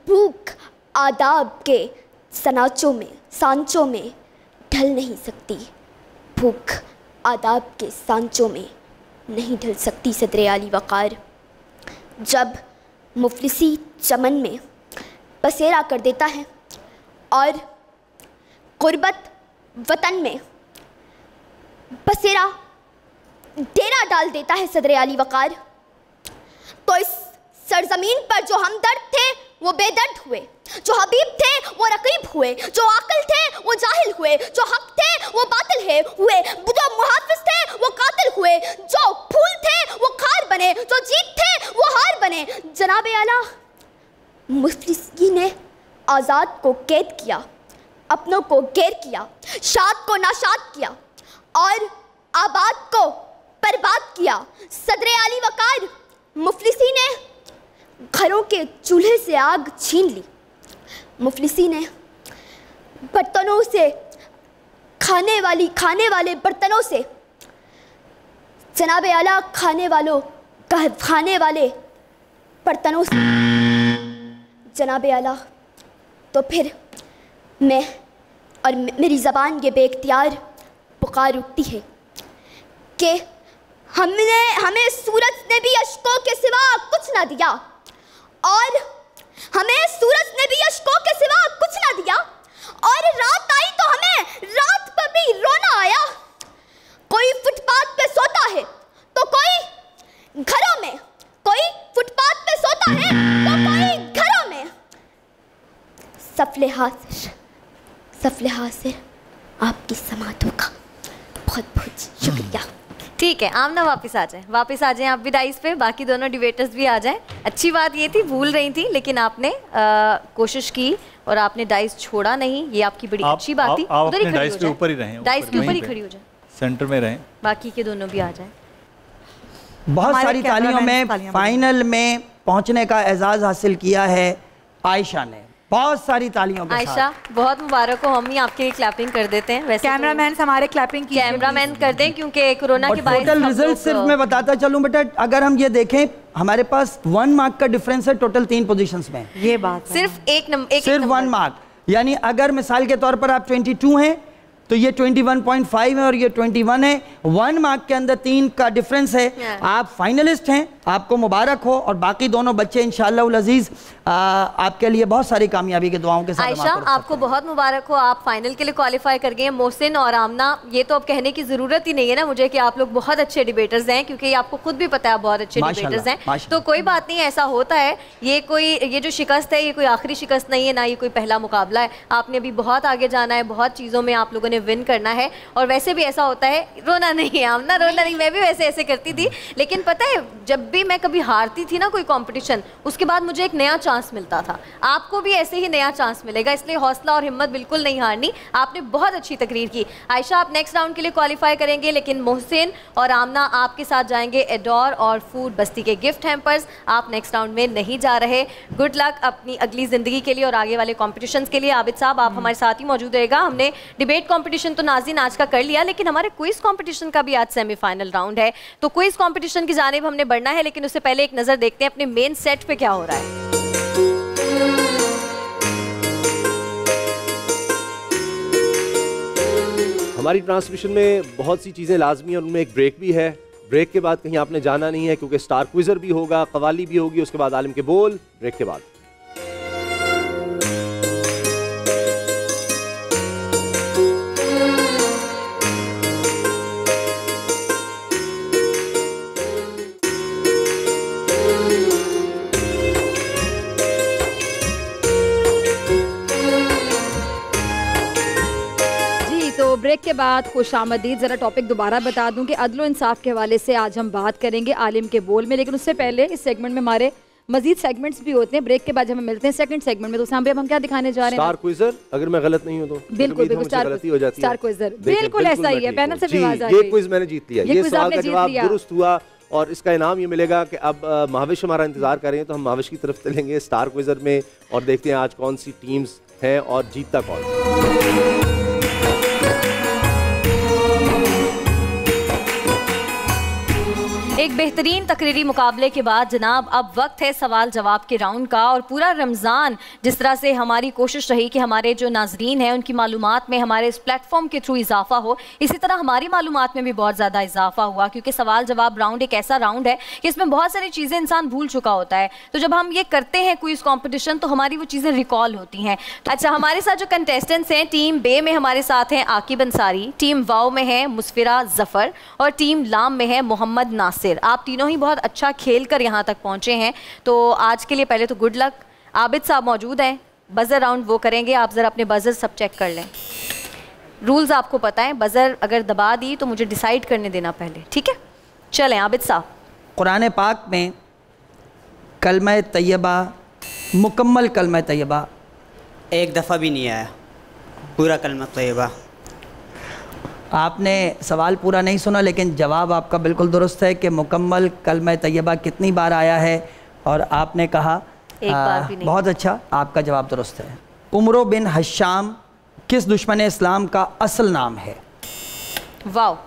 भूख आदाब के सांचों में ढल नहीं सकती, भूख आदाब के सांचों में नहीं ढल सकती। सदर आली वकार, जब मुफलिसी चमन में बसेरा कर देता है और गुर्बत वतन में बसेरा डेरा डाल देता है सदर आली वकार, तो इस सरजमीन पर जो हमदर्द थे वो बेदर्द हुए, जो हबीब थे वो रकीब हुए, जो आकिल थे वो जाहिल हुए, जो हक थे वो बातिल हुए, जो मुहाफिज थे वो कातिल हुए, जो फूल थे वो खार बने, जो जीत थे वो हार बने। जनाब आला, मुफलिसी ने आज़ाद को कैद किया, अपनों को गैर किया, शाद को नाशाद किया और आबाद को बर्बाद किया। सदर आली वकार, मुफलिसी ने घरों के चूल्हे से आग छीन ली। मुफलिसी ने बर्तनों से खाने वाले बर्तनों से, जनाबे आला खाने वाले बर्तनों से, जनाबे आला। तो फिर मैं और मेरी ज़बान ये बेख्तियार पुकार उठती है कि हमें सूरज ने भी अश्कों के सिवा कुछ ना दिया, और हमें सूरज ने भी अश्कों के सिवा कुछ ना दिया, और रात आई तो हमें रात पर भी रोना आया। कोई फुटपाथ पे सोता है तो कोई घरों में, कोई फुटपाथ पे सोता है तो कोई घरों में। सफले हासिर आपकी समातों का बहुत बहुत शुक्रिया। ठीक है, आमना वापस आ जाएं आप भी डाइस पे, बाकी दोनों डिबेटर्स भी आ जाएं। अच्छी बात ये थी, भूल रही थी लेकिन आपने कोशिश की और आपने डाइस छोड़ा नहीं, ये आपकी बड़ी अच्छी बात थी। आप अपने डाइस के ऊपर ही रहें, डाइस के ऊपर ही खड़ी हो जाए, सेंटर में रहें, बाकी के दोनों भी आ जाएं। बहुत सारी तालियों में फाइनल में पहुंचने का एजाज हासिल किया है आयशा ने, बहुत सारी तालियों के आयशा बहुत मुबारक हो, हम ही आपके लिए क्लैपिंग कर देते हैं। वैसे कैमरामैन हमारे क्लैपिंग की कैमरामैन कर दें क्योंकि कोरोना के बाद टोटल रिजल्ट सिर्फ मैं बताता चलूं बेटा, अगर हम ये देखें हमारे पास 1 मार्क का डिफरेंस है टोटल 3 पोजीशंस में। ये बात सिर्फ एक नंबर, सिर्फ 1 मार्क, यानी अगर मिसाल के तौर पर आप 22 हैं तो ये 21.5 है और ये 21 है। 1 मार्क के अंदर 3 का डिफरेंस है। आप फाइनलिस्ट हैं, आपको मुबारक हो, और बाकी दोनों बच्चे इंशाअल्लाह अजीज आपके लिए बहुत सारी कामयाबी के दुआओं के साथ। आयशा आपको बहुत मुबारक हो, आप फाइनल के लिए क्वालिफाई कर गए हैं। मोहसिन और आमना, ये तो अब कहने की ज़रूरत ही नहीं है ना मुझे कि आप लोग बहुत अच्छे डिबेटर्स हैं, क्योंकि आपको खुद भी पता है आप बहुत अच्छे डिबेटर्स हैं। तो कोई बात नहीं, ऐसा होता है। ये जो शिकस्त है ये कोई आखिरी शिकस्त नहीं है, ना ये कोई पहला मुकाबला है। आपने भी बहुत आगे जाना है, बहुत चीज़ों में आप लोगों ने विन करना है। और वैसे भी ऐसा होता है, रोना नहीं है आमना, रोना नहीं, मैं भी वैसे ऐसे करती थी, लेकिन पता है जब भी मैं कभी हारती थी ना कोई कंपटीशन, उसके बाद मुझे एक नया चांस मिलता था। आपको भी ऐसे ही नया चांस मिलेगा, इसलिए हौसला और हिम्मत बिल्कुल नहीं हारनी। आपने बहुत अच्छी तकरीर की। आयशा आप नेक्स्ट राउंड के लिए क्वालिफाई करेंगे, लेकिन मोहसिन और आमना आपके साथ जाएंगे एडोर और फूड बस्ती के गिफ्ट हैम्पर्स। आप नेक्स्ट राउंड में नहीं जा रहे। गुड लक अपनी अगली ज़िंदगी के लिए और आगे वाले कॉम्पिटिशन्स के लिए। आबिद साहब आप हमारे साथ ही मौजूद रहेगा। हमने डिबेट कॉम्पिटिशन तो नाज़रीन आज का कर लिया, लेकिन हमारे क्विज कॉम्पिटिशन का भी आज सेमीफाइनल राउंड है, तो क्विज कॉम्पिटिशन की जानिब हमने बढ़ना है, लेकिन उससे पहले एक नज़र देखते हैं अपने मेन सेट पे क्या हो रहा है। हमारी ट्रांसमिशन में बहुत सी चीज़ें लाजमी है और उनमें एक ब्रेक भी है। ब्रेक के बाद कहीं आपने जाना नहीं है, क्योंकि स्टार क्विज़र भी होगा, कवाली भी होगी, उसके बाद आलिम के बोल, ब्रेक के बाद। ब्रेक के बाद खुशामदीद। ज़रा टॉपिक दोबारा बता दूं कि अदल इंसाफ के हवाले से आज हम बात करेंगे आलिम के बोल में, लेकिन उससे पहले इस सेगमेंट में हमारे मजीद सेगमेंट्स भी होते हैं। ब्रेक के बाद जब हम मिलते हैं सेकंड सेगमेंट में, तो सामने अब हम क्या दिखाने जा रहे हैं? स्टार क्विज़र, अगर मैं गलत नहीं हूं तो। बिल्कुल बिल्कुल स्टार क्विज़र, बिल्कुल ऐसा ही है। पैनल से भी आवाज आ गई। ये क्विज मैंने जीत लिया, ये सवाल का जवाब दुरुस्त हुआ और इसका इनाम ये मिलेगा कि अब महाविश हमारा इंतजार कर रहे हैं, तो हम महाविश की तरफ चलेंगे स्टार क्विज़र में और देखते हैं आज कौन सी टीम्स हैं और जीतता कौन। एक बेहतरीन तकरीरी मुकाबले के बाद जनाब अब वक्त है सवाल जवाब के राउंड का। और पूरा रमज़ान जिस तरह से हमारी कोशिश रही कि हमारे जो नाजरीन हैं उनकी मालूमात में हमारे इस प्लेटफॉर्म के थ्रू इजाफा हो, इसी तरह हमारी मालूमात में भी बहुत ज़्यादा इजाफा हुआ, क्योंकि सवाल जवाब राउंड एक ऐसा राउंड है कि इसमें बहुत सारी चीज़ें इंसान भूल चुका होता है। तो जब हम ये करते हैं क्विज कॉम्पिटिशन तो हमारी वो चीज़ें रिकॉल होती हैं। अच्छा, हमारे साथ जो कंटेस्टेंट्स हैं, टीम बे में हमारे साथ हैं आकिब अंसारी, टीम वाओ में है मुस्फिरा जफ़र और टीम लाम में है मोहम्मद नासिर। आप तीनों ही बहुत अच्छा खेल कर यहाँ तक पहुँचे हैं, तो आज के लिए पहले तो गुड लक। आबिद साहब मौजूद हैं, बज़र राउंड वो करेंगे, आप ज़रा अपने बज़र सब चेक कर लें। रूल्स आपको पता है, बज़र अगर दबा दी तो मुझे डिसाइड करने देना पहले, ठीक है? चलें आबिद साहब। कुरान पाक में कलमा तैयबा, मुकम्मल कलमा तैयबा एक दफ़ा भी नहीं आया, पूरा कलमा तैयबा। आपने सवाल पूरा नहीं सुना, लेकिन जवाब आपका बिल्कुल दुरुस्त है कि मुकम्मल कलमा तैयबा कितनी बार आया है। और आपने कहा एक बार भी नहीं। बहुत अच्छा, आपका जवाब दुरुस्त है। उमरो बिन हश्शाम किस दुश्मन इस्लाम का असल नाम है? वाओ,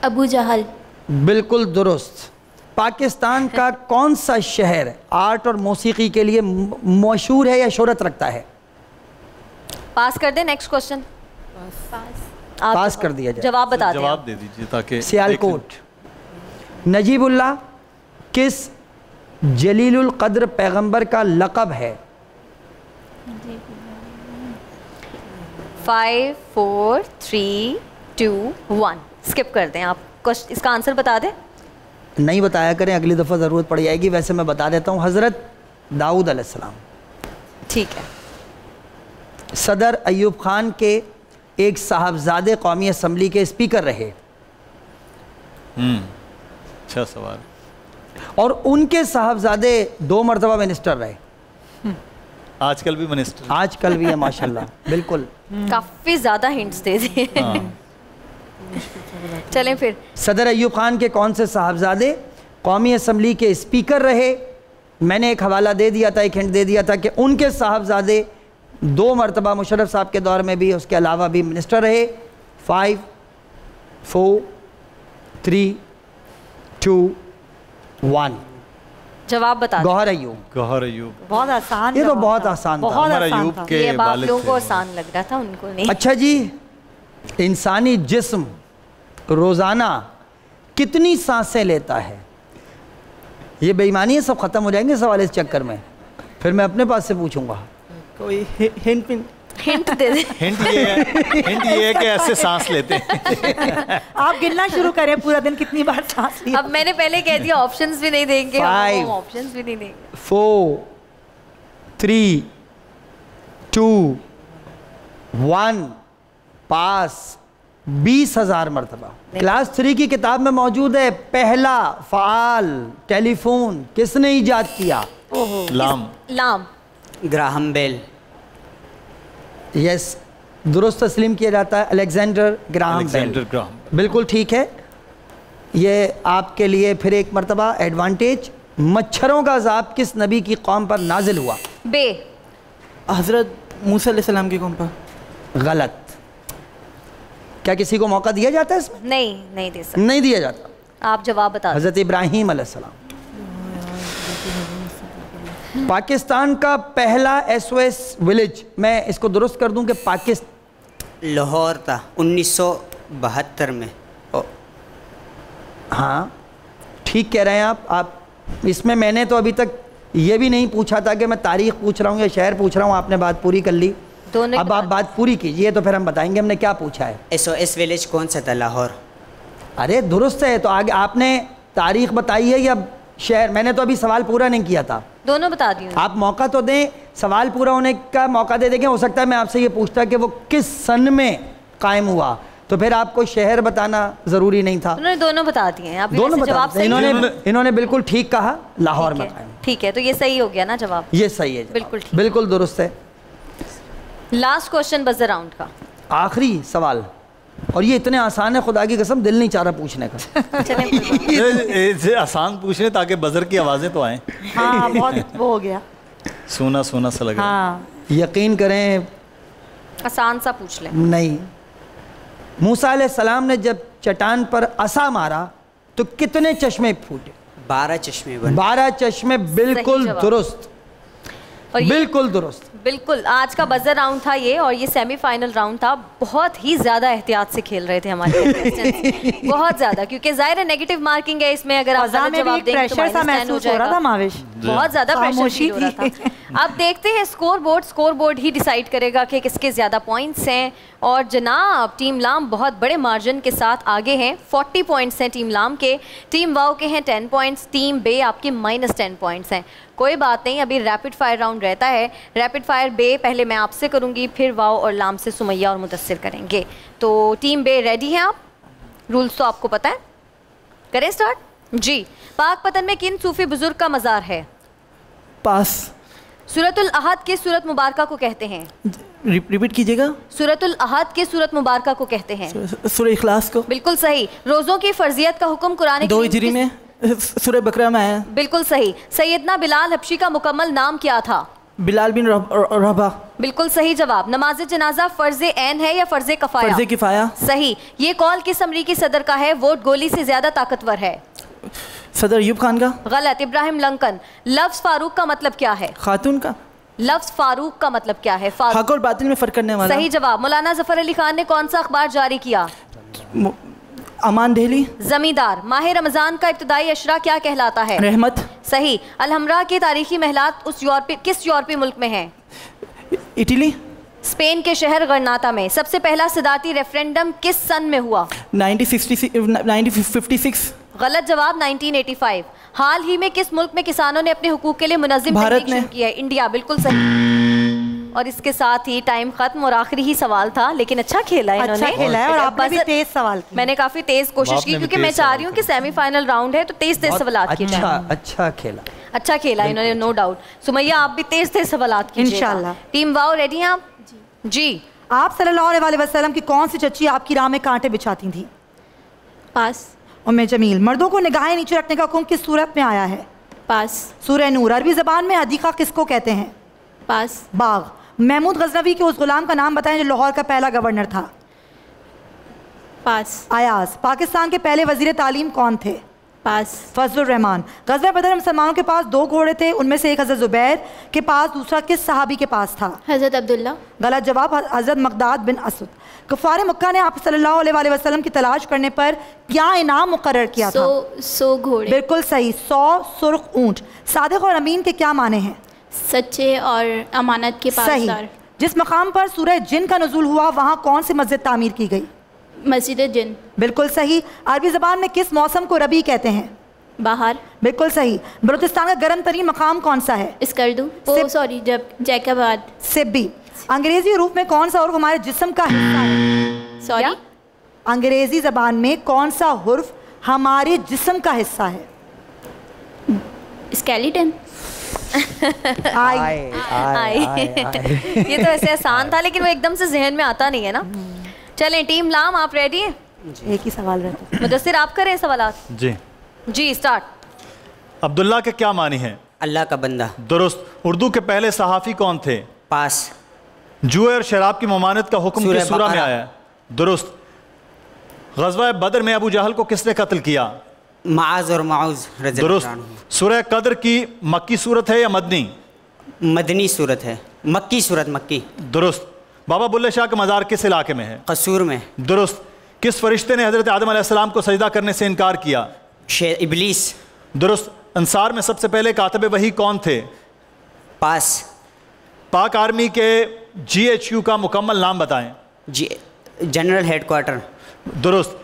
अबू जहल। बिल्कुल दुरुस्त। पाकिस्तान का कौन सा शहर आर्ट और मौसीकी के लिए मशहूर है या शोहरत रखता है? पास कर दे, नेक्स्ट क्वेश्चन। पास कर दिया जाए। जवाब बता दें। जवाब दे दीजिए ताकि सियालकोट। नजीबुल्लाह किस जलीलुल कद्र पैगंबर का लक़ब है? 5 4 3 2 1 स्किप कर दें। आप इसका आंसर बता दें। नहीं बताया करें, अगली दफ़ा ज़रूरत पड़ जाएगी। वैसे मैं बता देता हूँ, हज़रत दाऊद अलैहिस्सलाम। ठीक है। सदर अयूब खान के एक साहबजादे कौमी असम्बली के स्पीकर रहे। अच्छा सवाल। और उनके साहबजादे 2 मरतबा मिनिस्टर रहे। आजकल भी मिनिस्टर, आजकल भी है माशाल्लाह। बिल्कुल, काफी ज्यादा हिंट्स दे दिए। चलें फिर। सदर अयूब खान के कौन से साहबजादे कौमी असम्बली के स्पीकर रहे? मैंने एक हवाला दे दिया था, एक हिंट दे दिया था कि उनके साहबजादे 2 मरतबा मुशर्रफ साहब के दौर में भी, उसके अलावा भी मिनिस्टर रहे। 5 4 3 2 1 जवाब बता। गौहर अयूब। गौहर अयूब। बहुत आसान। ये तो बहुत आसान था। बहुत आसान था। के ये बाप वालिद लोगों थे। को आसान लग रहा था, उनको नहीं। अच्छा जी, इंसानी जिस्म रोज़ाना कितनी सांसें लेता है? ये बेईमानी है, सब ख़त्म हो जाएंगे सवाल इस चक्कर में। फिर मैं अपने पास से पूछूंगा। कोई हिंट दे दे। हिंट ये है कि ऐसे सांस लेते हैं। आप गिनना शुरू करें पूरा दिन कितनी बार सांस ली। अब मैंने पहले कह दिया ऑप्शंस भी नहीं देंगे, 5 ऑप्शंस भी नहीं देंगे। 4 3 2 1 पास 20,000 मरतबा। क्लास 3 की किताब में मौजूद है। पहला फ़ाल टेलीफोन किसने ईजाद किया? लाम। Graham bell. यस, दुरुस्त तस्लीम किया जाता है, अलेक्जेंडर ग्राहम बेल। बिल्कुल ठीक है। ये आपके लिए फिर एक मरतबा एडवांटेज। मच्छरों का अज़ाब किस नबी की कौम पर नाजिल हुआ? बे। हज़रत मूसा अलैहिस्सलाम की कौम पर। गलत। क्या किसी को मौका दिया जाता है इसमें? नहीं दे सकते। नहीं दिया जाता। आप जवाब बता। हज़रत इब्राहीम अलैहिस्सलाम। पाकिस्तान का पहला SOS विलेज, मैं इसको दुरुस्त कर दूं कि लाहौर था 1972 में। हाँ ठीक कह रहे हैं आप इसमें मैंने तो अभी तक ये भी नहीं पूछा था कि मैं तारीख पूछ रहा हूँ या शहर पूछ रहा हूँ। आपने बात पूरी कर ली, अब आप बात पूरी कीजिए तो फिर हम बताएंगे हमने क्या पूछा है। SOS विलेज कौन सा था? लाहौर। अरे दुरुस्त है। तो आगे आपने तारीख बताई है या शहर? मैंने तो अभी सवाल पूरा नहीं किया था। दोनों बता दिए। आप मौका तो दें, सवाल पूरा होने का मौका दे देंगे। हो सकता है मैं आपसे ये पूछता कि वो किस सन में कायम हुआ, तो फिर आपको शहर बताना जरूरी नहीं था। उन्होंने दोनों बता दिए हैं। दोनों बता दिए। इन्होंने बिल्कुल ठीक कहा, लाहौर में कायम। ठीक है, तो ये सही हो गया ना जवाब? ये सही है, बिल्कुल ठीक, बिल्कुल दुरुस्त है। लास्ट क्वेश्चन बजर राउंड का आखिरी सवाल, और ये इतने आसान है, खुदा की कसम दिल नहीं चाह रहा पूछने का। इसे आसान पूछने ताकि बजर की आवाजें तो आए। हाँ बहुत वो हो गया, सोना सोना सा लग रहा है। हाँ यकीन करें आसान सा पूछ लें। नहीं। मूसा अलैहिस्सलाम ने जब चट्टान पर असा मारा तो कितने चश्मे फूटे? 12 चश्मे बने। 12 चश्मे, बिल्कुल दुरुस्त, बिल्कुल दुरुस्त। बिल्कुल, आज का बजर राउंड था ये, और ये सेमीफाइनल राउंड था। बहुत ही ज्यादा एहतियात से खेल रहे थे हमारे कंटेस्टेंट्स, बहुत ज्यादा, क्योंकि जाहिर है नेगेटिव मार्किंग है इसमें। अगर आप गलत जवाब देंगे तो -10 हो जाएगा। बहुत ज्यादा प्रेशर फील हो रहा था। अब देखते हैं स्कोर बोर्ड ही डिसाइड करेगा कि किसके ज्यादा पॉइंट्स हैं। और जनाब टीम लाम बहुत बड़े मार्जिन के साथ आगे हैं। 40 पॉइंट्स हैं टीम लाम के, टीम वाओ के हैं 10 पॉइंट्स, टीम बे आपके -10 पॉइंट्स हैं। कोई बात नहीं, अभी रैपिड फायर राउंड रहता है। रैपिड फायर बे पहले मैं आपसे करूंगी, फिर वाओ और लाम से सुमैया और मुदस्सिर करेंगे। तो टीम बे रेडी हैं आप? रूल्स तो आपको पता है, करें स्टार्ट जी। पाक पतन में किन सूफी बुजुर्ग का मज़ार है? पास। सूरतुल अहद के सूरत मुबारका को कहते हैं? रिपीट कीजिएगा। सूरतुल अहद के सूरत मुबारका को कहते हैं? सूरह इखलास को। बिल्कुल सही। रोज़ों की फर्जियत का हुक्म कुरान 2 हिजरी में। सूरह बकरा में आया। बिल्कुल सही। सैयदना बिलाल हबशी का मुकम्मल नाम क्या था? बिलाल बिन रबा। बिल्कुल सही जवाब। नमाज जनाजा फर्ज ऐन है या फर्ज किफाया? फर्ज किफाया। सही। ये कॉल किस अमरीकी सदर का है? वोट गोली से ज्यादा ताकतवर है? सदर अयूब खान का। गलत। इब्राहिम लंकन। लफ्ज फारूक का मतलब क्या है? खातून का। लफ्ज फारूक का मतलब क्या है? फारूक। हक और बातिल में फर्क करने वाला। सही जवाब। मौलाना जफर अली खान ने कौन सा अखबार जारी किया? अमान दहली। जमींदार। माह रमजान का इब्तदाई अशरा क्या कहलाता है? रहमत। सही। अलहमरा के तारीखी महलात किस यूरोपीय मुल्क में है? इटली। स्पेन के शहर गरनाता में। सबसे पहला सदारती रेफरेंडम किस सन में हुआ? 1956। गलत जवाब। 1985। हाल ही में किस मुल्क में किसानों ने अपने हुकूक के लिए मुनज़्ज़िम तहरीक शुरू की है? इंडिया। बिल्कुल सही। और इसके साथ ही टाइम खत्म और आखिरी ही सवाल था, लेकिन अच्छा खेला इन्होंने। अच्छा खेला है और आपने भी तेज सवाल किए। मैंने काफी तेज कोशिश की क्योंकि मैं चाह रही हूँ कि सेमीफाइनल राउंड है तो तेज सवाल किए जाएं। अच्छा खेला। अच्छा खेला इन्होंने, नो डाउट। सुमैया आप भी तेज सवाल कीजिएगा इंशाल्लाह। टीम वाओ रेडी हैं आप? जी। आप सल्लल्लाहु अलैहि वसल्लम की कौन सी चच्ची आपकी राह में कांटे बिछाती थी? पास। उम्मे जमील। मर्दों को निगाहें नीचे रखने का हुक्म किस सूरत में आया है? पास। सूरह नूर। अरबी ज़बान में हदीक़ा किसको कहते हैं? पास। बाग। महमूद गजनवी के उस गुलाम का नाम बताएं जो लाहौर का पहला गवर्नर था? पास। अयाज। पाकिस्तान के पहले वजीर तालीम कौन थे? पास। फजलुर रहमान। गज़वा बदर मुसलमानों के पास 2 घोड़े थे, उनमें से एक हज़रत ज़ुबैर के पास, दूसरा किस सहाबी के पास था? हज़रत अब्दुल्ला। गलत जवाब। हज़रत मक़दाद बिन असद। कुफ़ार मक्का ने आप सल्लल्लाहु अलैहि वसल्लम की तलाश करने पर क्या इनाम मुकर्रर किया था? 100 घोड़े। बिल्कुल सही। 100 सुर्ख ऊँट। सादिक और अमीन के क्या माने हैं? सच्चे और अमानत के पासदार। सही। जिस मकाम पर सूरह जिन का नुज़ूल हुआ वहाँ कौन सी मस्जिद तामीर की गई? मस्जिद जिन। बिल्कुल सही। अरबी ज़बान में किस मौसम को रबी कहते हैं? बाहर। बिल्कुल सही। बलूचिस्तान का गर्म तरीन मकाम कौन सा है? स्कर्दू। सॉरी जैकबाद। सिब्बी। अंग्रेजी रूप में कौन सा हुर्फ हमारे जिस्म का हिस्सा है? सॉरी। अंग्रेजी ज़बान में कौन सा हुर्फ हमारे जिस्म का हिस्सा है? स्केलेटन। ये तो ऐसे आसान था लेकिन वो एकदम से जहन में आता नहीं है ना। चलें टीम लाम आप रेडी हैं? एक ही सवाल रहता है। मुदस्सिर आप करें सवाल। जी स्टार्ट। अब्दुल्ला के क्या मानी है? अल्लाह का बंदा। दुरुस्त। उर्दू के पहले सहाफ़ी कौन थे? पास। जुए और शराब की ममानत का हुक्म किस सूरह में आया? दुरुस्त। ग़ज़वा बदर में अबू जहल को किसने कत्ल किया? माज और माउज। दुरुस्त। सूरह कद्र की मक्की सूरत है या मदनी? मदनी सूरत है। मक्की सूरत। मक्की। दुरुस्त। बाबा बुल्ले शाह का मज़ार किस इलाके में है? कसूर में। दुरुस्त। किस फरिश्ते ने हज़रत आदम अलैहिस्सलाम को सजदा करने से इनकार किया? इब्लीस। दुरुस्त। अंसार में सबसे पहले कातिब वही कौन थे? पास। पाक आर्मी के GHQ का मुकम्मल नाम बताएं। General headquarter. दुरुस्त।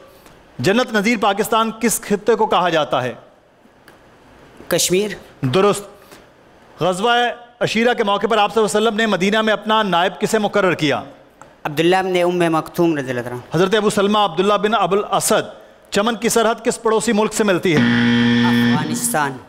जन्नत नज़ीर पाकिस्तान किस खित्ते को कहा जाता है? कश्मीर। दुरुस्त। ग़ज़वा अशीरा के मौके पर आप सल्लल्लाहु अलैहि वसल्लम ने मदीना में अपना नायब किसे मुकर्रर किया? अब्दुल्ला इब्न उम्मे मक्तूम रज़ियल्लाहु अन्हु। हज़रत अबू सलमा अब्दुल्ला बिन अबुल असद। चमन की सरहद किस पड़ोसी मुल्क से मिलती है? अफगानिस्तान।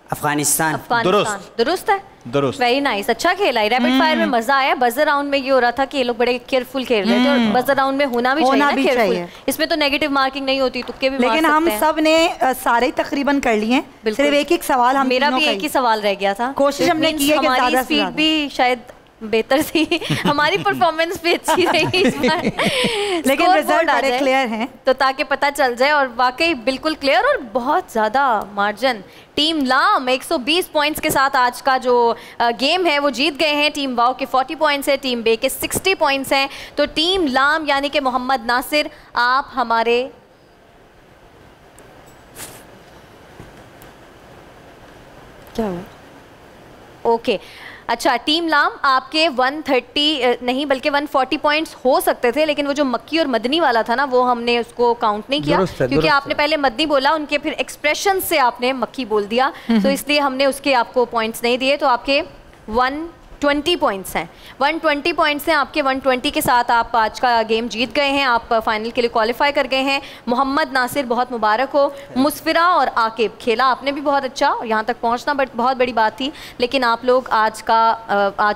अफगानिस्तान। दुरुस्त। दुरुस्त है। दुरुस्त। Very nice. अच्छा खेला है। रैपिड फायर में मजा आया। बजर राउंड में ये हो रहा था कि ये लोग बड़े केयरफुल खेल रहे थे और बजर राउंड में होना भी चाहिए केयरफुल। इसमें तो नेगेटिव मार्किंग नहीं होती, तुक्के भी लेकिन हम सब ने सारे तकरीबन कर लिए। सिर्फ एक सवाल हम मेरा भी एक ही सवाल रह गया था। कोशिश हमने की है कि हमारी स्पीड भी शायद बेहतर थी। हमारी परफॉर्मेंस भी अच्छी रही इस बार। लेकिन रिजल्ट बड़े क्लियर हैं तो ताकि पता चल जाए। और वाकई बिल्कुल क्लियर और बहुत ज़्यादा मार्जिन। टीम लाम 120 पॉइंट्स के साथ आज का जो गेम है वो जीत गए हैं। टीम वाओ के 40 पॉइंट्स है, टीम बे के 60 पॉइंट्स हैं। तो टीम लाम यानी कि मोहम्मद नासिर आप हमारे क्या हुआ? ओके अच्छा टीम लाम आपके 130 नहीं बल्कि 140 पॉइंट्स हो सकते थे, लेकिन वो जो मक्की और मदनी वाला था ना वो हमने उसको काउंट नहीं किया क्योंकि आपने पहले मदनी बोला, उनके फिर एक्सप्रेशन से आपने मक्की बोल दिया तो इसलिए हमने उसके आपको पॉइंट्स नहीं दिए। तो आपके 120 पॉइंट्स हैं। 120 पॉइंट्स हैं आपके। 120 के साथ आप आज का गेम जीत गए हैं, आप फाइनल के लिए क्वालिफाई कर गए हैं। मोहम्मद नासिर बहुत मुबारक हो। मुस्फिरा और आकिब, खेला आपने भी बहुत अच्छा, यहाँ तक पहुँचना बहुत बड़ी बात थी, लेकिन आप लोग आज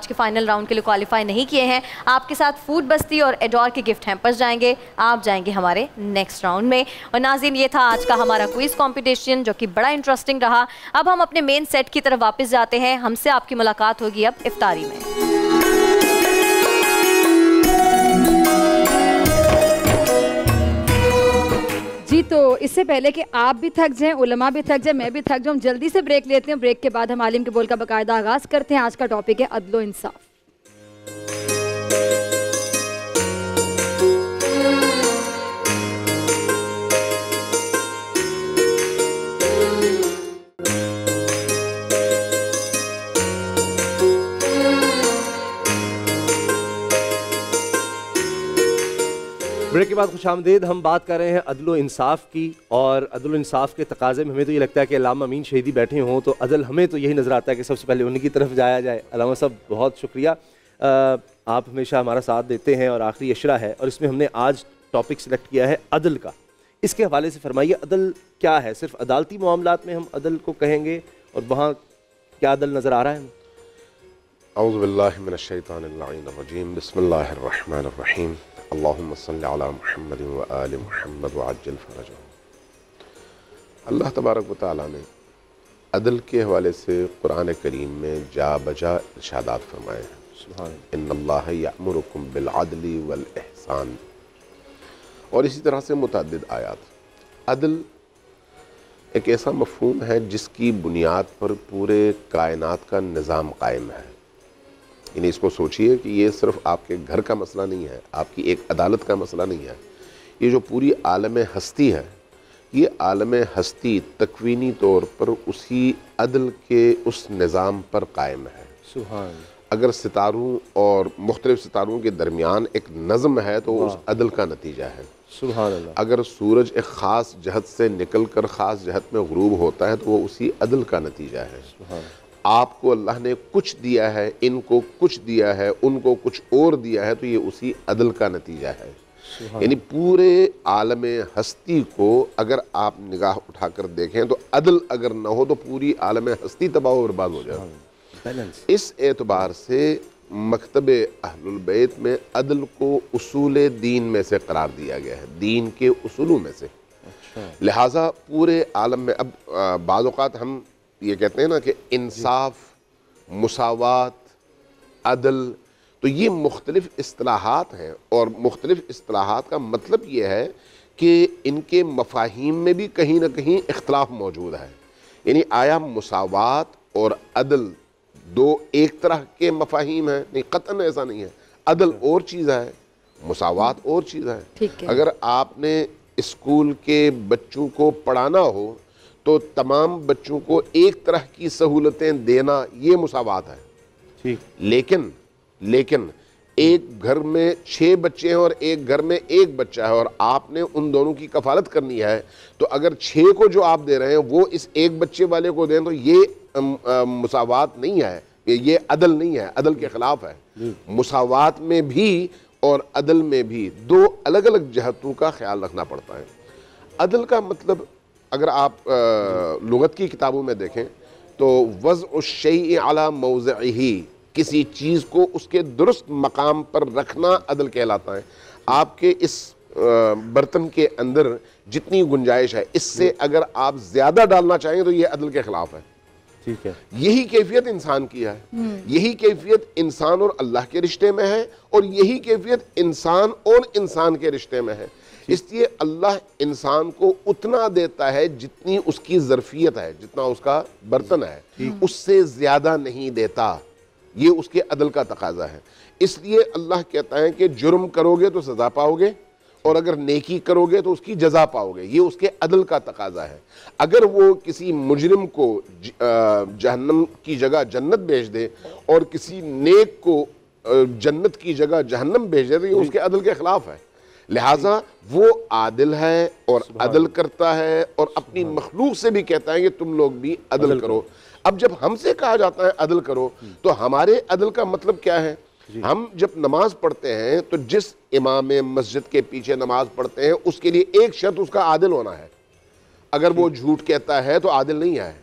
के फाइनल राउंड के लिए क्वालिफाई नहीं किए हैं। आपके साथ फूड बस्ती और एडोर के गिफ्ट हैम्पर्स जाएंगे, आप जाएंगे हमारे नेक्स्ट राउंड में। और नाज़रीन, ये था आज का हमारा क्विज कॉम्पिटिशन जो कि बड़ा इंटरेस्टिंग रहा। अब हम अपने मेन सेट की तरफ वापस जाते हैं। हमसे आपकी मुलाकात होगी अब इफ्तारी में। जी, तो इससे पहले कि आप भी थक जाएं, उलमा भी थक जाएं, मैं भी थक जाऊं, जल्दी से ब्रेक लेते हैं। ब्रेक के बाद हम आलिम के बोल का बाकायदा आगाज करते हैं। आज का टॉपिक है अदलो इंसाफ। ब्रेक के बाद खुशामदीद। हम बात कर रहे हैं अदल इंसाफ की, और अदल इंसाफ के तकाजे में हमें तो ये लगता है कि अल्लामा अमीन शहीदी बैठे हों तो अदल हमें तो यही नज़र आता है कि सबसे पहले उन्हीं की तरफ जाया जाए। अल्लामा साहब बहुत शुक्रिया, आप हमेशा हमारा साथ देते हैं और आखिरी अशरा है और इसमें हमने आज टॉपिक सिलेक्ट किया है अदल का। इसके हवाले से फरमाइए, अदल क्या है? सिर्फ अदालती मामलात में हम अदल को कहेंगे और वहाँ क्या अदल नज़र आ रहा है? औज़ु बिल्लाहि मिनश शैतानिर रजीम, बिस्मिल्लाहिर रहमानिर रहीम, अल्लाहुम्मा सल्लि अला मुहम्मद व आलि मुहम्मद व अज्जिल फरजहु। अल्लाह तबारक व तआला ने अदल के हवाले से कुरान करीम में जा बजा इरशादात फरमाए हैं। इन्नल्लाह यअमुरुकुम बिल अदली वल इहसान, और इसी तरह से मुतअद्दिद आयात। अदल एक ऐसा मफ़हूम है जिसकी बुनियाद पर पूरे कायनात का निज़ाम कायम है। यानी इसको सोचिए कि ये सिर्फ आपके घर का मसला नहीं है, आपकी एक अदालत का मसला नहीं है। ये जो पूरी आलम हस्ती है, ये आलम हस्ती तकवीनी तौर पर उसी अदल के उस निज़ाम पर कायम है। सुभान। अगर सितारों और मुख्तलिफ सितारों के दरमियान एक नज़म है तो उस अदल का नतीजा है। सुभान अल्लाह। अगर सूरज एक ख़ास जहत से निकल कर ख़ास जहत में ग़ुरूब होता है तो वो उसी अदल का नतीजा है। सुभान। आपको अल्लाह ने कुछ दिया है, इनको कुछ दिया है, उनको कुछ और दिया है, तो ये उसी अदल का नतीजा है। यानी पूरे आलम हस्ती को अगर आप निगाह उठाकर देखें तो अदल अगर न हो तो पूरी आलम हस्ती तबाह और बर्बाद हो जाए। इस एतबार से मकतब अहलुल बैत में अदल को उसूल दीन में से करार दिया गया है, दीन के उसूलों में से। लिहाजा पूरे आलम में अब बाज़ औक़ात हम ये कहते हैं ना कि इंसाफ, मुसावात, अदल, तो ये मुख्तलिफ इस्तिलाहात हैं और मुख्तलिफ इस्तिलाहात का मतलब ये है कि इनके मफ़ाहीम में भी कहीं ना कहीं इख्तलाफ मौजूद है। यानी आया मुसावात और अदल दो एक तरह के मफ़ाहीम हैं? नहीं, क़तन ऐसा नहीं है। अदल और चीज़ है, मुसावात और चीज़ है। अगर आपने स्कूल के बच्चों को पढ़ाना हो तो तमाम बच्चों को एक तरह की सहूलतें देना, ये मुसावात है। ठीक। लेकिन एक घर में 6 बच्चे हैं और एक घर में 1 बच्चा है और आपने उन दोनों की कफालत करनी है, तो अगर 6 को जो आप दे रहे हैं वो इस 1 बच्चे वाले को दें तो ये मुसावात नहीं है, ये अदल नहीं है, अदल के ख़िलाफ़ है। मुसावात में भी और अदल में भी दो अलग अलग जहतों का ख्याल रखना पड़ता है। अदल का मतलब अगर आप लुगत की किताबों में देखें तो वज़्उ शैइ अला मौज़िही, किसी चीज़ को उसके दुरुस्त मकाम पर रखना अदल कहलाता है। आपके इस बर्तन के अंदर जितनी गुंजाइश है, इससे अगर आप ज़्यादा डालना चाहें तो ये अदल के ख़िलाफ़ है। ठीक है। यही कैफियत इंसान की है, यही कैफियत इंसान और अल्लाह के रिश्ते में है और यही कैफियत इंसान और इंसान के रिश्ते में है। इसलिए अल्लाह इंसान को उतना देता है जितनी उसकी ज़रफ़ियत है, जितना उसका बर्तन है, उससे ज़्यादा नहीं देता। ये उसके अदल का तकाजा है। इसलिए अल्लाह कहता है कि जुर्म करोगे तो सज़ा पाओगे और अगर नेकी करोगे तो उसकी जज़ा पाओगे। ये उसके अदल का तकाजा है। अगर वो किसी मुजरिम को जहन्नम की जगह जन्नत भेज दे और किसी नेक को जन्नत की जगह जहन्नम भेज दे तो ये उसके अदल के ख़िलाफ़ है। लिहाजा वो आदिल है और अदल करता है और अपनी मखलूक से भी कहता है कि तुम लोग भी अदल करो। अब जब हमसे कहा जाता है अदल करो, तो हमारे अदल का मतलब क्या है? हम जब नमाज पढ़ते हैं तो जिस इमाम मस्जिद के पीछे नमाज पढ़ते हैं उसके लिए एक शर्त उसका आदिल होना है। अगर वो झूठ कहता है तो आदिल नहीं है,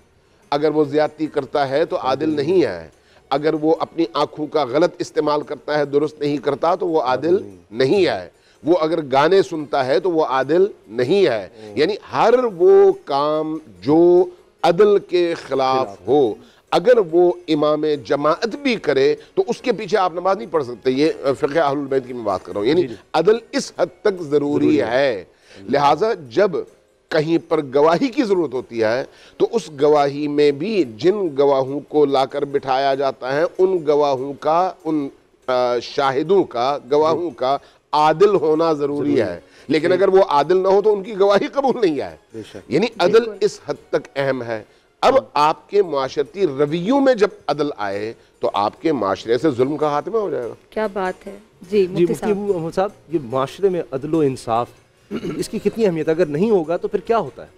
अगर वो ज्यादती करता है तो आदिल नहीं है, अगर वो अपनी आंखों का गलत इस्तेमाल करता है, दुरुस्त नहीं करता, तो वो आदिल नहीं है, वो अगर गाने सुनता है तो वो आदिल नहीं है। यानी हर वो काम जो अदल के खिलाफ हो, अगर वो इमाम जमाअत भी करे तो उसके पीछे आप नमाज नहीं पढ़ सकते। ये फ़िक़्ह अहलुल बैत की मैं बात कर रहा हूँ। यानी अदल इस हद तक ज़रूरी है। लिहाजा जब कहीं पर गवाही की ज़रूरत होती है तो उस गवाही में भी जिन गवाहों को लाकर बिठाया जाता है उन गवाहों का, उन शाहिदों का, गवाहों का आदिल होना ज़रूरी है। लेकिन अगर वो आदिल ना हो तो उनकी गवाही कबूल नहीं है। यानी अदल इस हद तक अहम है। अब आपके माशरती रवैयों में जब अदल आए तो आपके माशरे से जुल्म का खात्मा हो जाएगा। क्या बात है जी मुफ्ती साहब, ये माशरे में अदल व इंसाफ, इसकी कितनी अहमियत, अगर नहीं होगा तो फिर क्या होता है?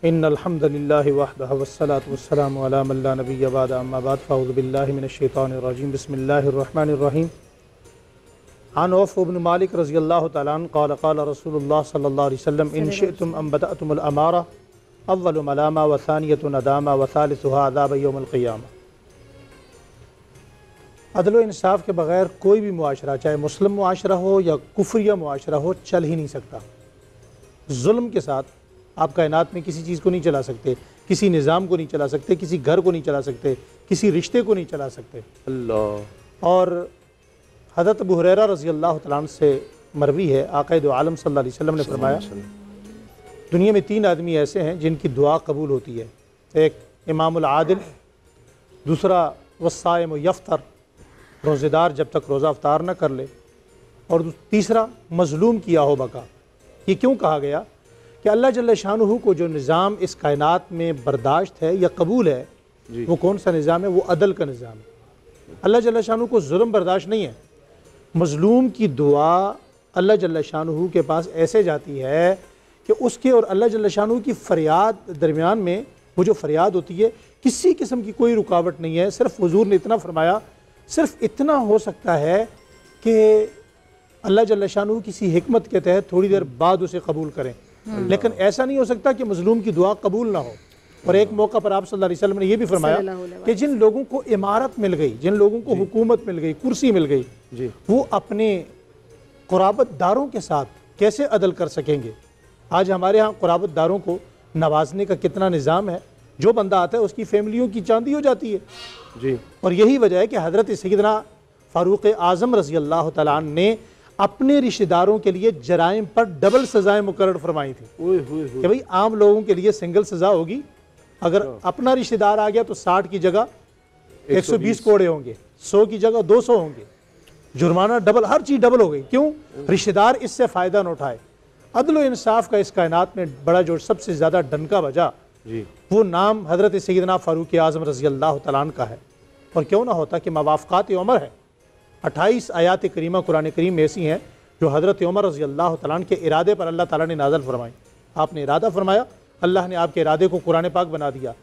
इन्नल हम्दुलिल्लाहि वहदहु वस्सलातु वस्सलामु अला मन ला नबिय्य बअद अम्मा बाद फ़अऊज़ु बिल्लाहि मिनश शैतानिर रजीम बिस्मिल्लाहिर रहमानिर रहीम। अन औफ़ इब्न मालिक रज़ियल्लाहु तआला अन्हु क़ाल क़ाल रसूलुल्लाह सल्लल्लाहु अलैहि वसल्लम इन शिअ्तुम अम बदअतुमुल अमारा अव्वलु मलामा व सानियतु नदामा व सालिसुहा अज़ाब यौमिल क़ियामा। अदल व इंसाफ के बग़ैर कोई भी मुआशरा, चाहे मुस्लिम मुआशरा हो या कुफ्रिया मुआशरा हो, चल ही नहीं सकता। जुल्म के साथ आप कायनात में किसी चीज़ को नहीं चला सकते, किसी निज़ाम को नहीं चला सकते, किसी घर को नहीं चला सकते, किसी रिश्ते को नहीं चला सकते। अल्लाह। और हज़रत अबू हुरैरा रज़ियल्लाहु तआला अन्हु से मरवी है, आक़ाए दो आलम सल्लल्लाहु अलैहि वसल्लम ने फरमाया, दुनिया में 3 आदमी ऐसे हैं जिनकी दुआ कबूल होती है। एक इमामुल आदिल, दूसरा वस्साइम यफ्तर, रोज़ेदार जब तक रोज़ा अफ्तार न कर ले, और तीसरा मज़लूम की आहो बका। ये क्यों कहा गया कि अल्लाह जल्ल शानुहु को जो निज़ाम इस कायनात में बर्दाश्त है या कबूल है, वो कौन सा निज़ाम है? वो अदल का निज़ाम है। अल्लाह जल्ल शानुहु को जुल्म बर्दाश्त नहीं है। मज़लूम की दुआ अल्लाह जल्ल शानुहु के पास ऐसे जाती है कि उसके और अल्लाह जल्ल शानुहु की फ़रियाद दरमियान में वो जो फ़रियाद होती है, किसी किस्म की कोई रुकावट नहीं है। सिर्फ हुज़ूर ने इतना फरमाया, सिर्फ इतना हो सकता है कि अल्लाह जल्ल शानुहु किसी हिकमत के तहत थोड़ी देर बाद उसे कबूल करें, लेकिन ऐसा नहीं हो सकता कि मज़लूम की दुआ कबूल ना हो। और एक मौका पर आप सल्लल्लाहु अलैहि वसल्लम ने यह भी फरमाया कि जिन लोगों को इमारत मिल गई, जिन लोगों को हुकूमत मिल गई, कुर्सी मिल गई, वो अपने क़ुराबतदारों के साथ कैसे अदल कर सकेंगे? आज हमारे यहाँ क़ुराबतदारों को नवाजने का कितना निज़ाम है। जो बंदा आता है उसकी फैमिलियों की चांदी हो जाती है जी। और यही वजह है कि हज़रत सैयदना फ़ारूक़ आज़म रज़ी अल्लाह तआला अन्हु ने अपने रिश्तेदारों के लिए जराइम पर डबल सज़ाएँ मुकर्रर फरमाई थी कि भाई आम लोगों के लिए सिंगल सज़ा होगी, अगर अपना रिश्तेदार आ गया तो 60 की जगह 120 कोड़े होंगे, 100 की जगह 200 होंगे, जुर्माना डबल, हर चीज़ डबल हो गई। क्यों? रिश्तेदार इससे फ़ायदा न उठाए। अदल व इंसाफ का इस कायनात में बड़ा जो सबसे ज़्यादा डंका बजा, वो नाम हज़रत सैयदना फ़ारूक़ आज़म रज़ी अल्लाह तआला अन्हु का है। और क्यों ना होता कि मवाफ़क़ात उमर है। 28 आयात करीमा कुरान करीम में ऐसी हैं जो हज़रत उमर रज़ी अल्लाह तआला अन्हु के इरादे पर अल्लाह ताला ने नाज़िल फरमाई। आपने इरादा फरमाया, अल्लाह ने आपके इरादे को कुरान पाक बना दिया।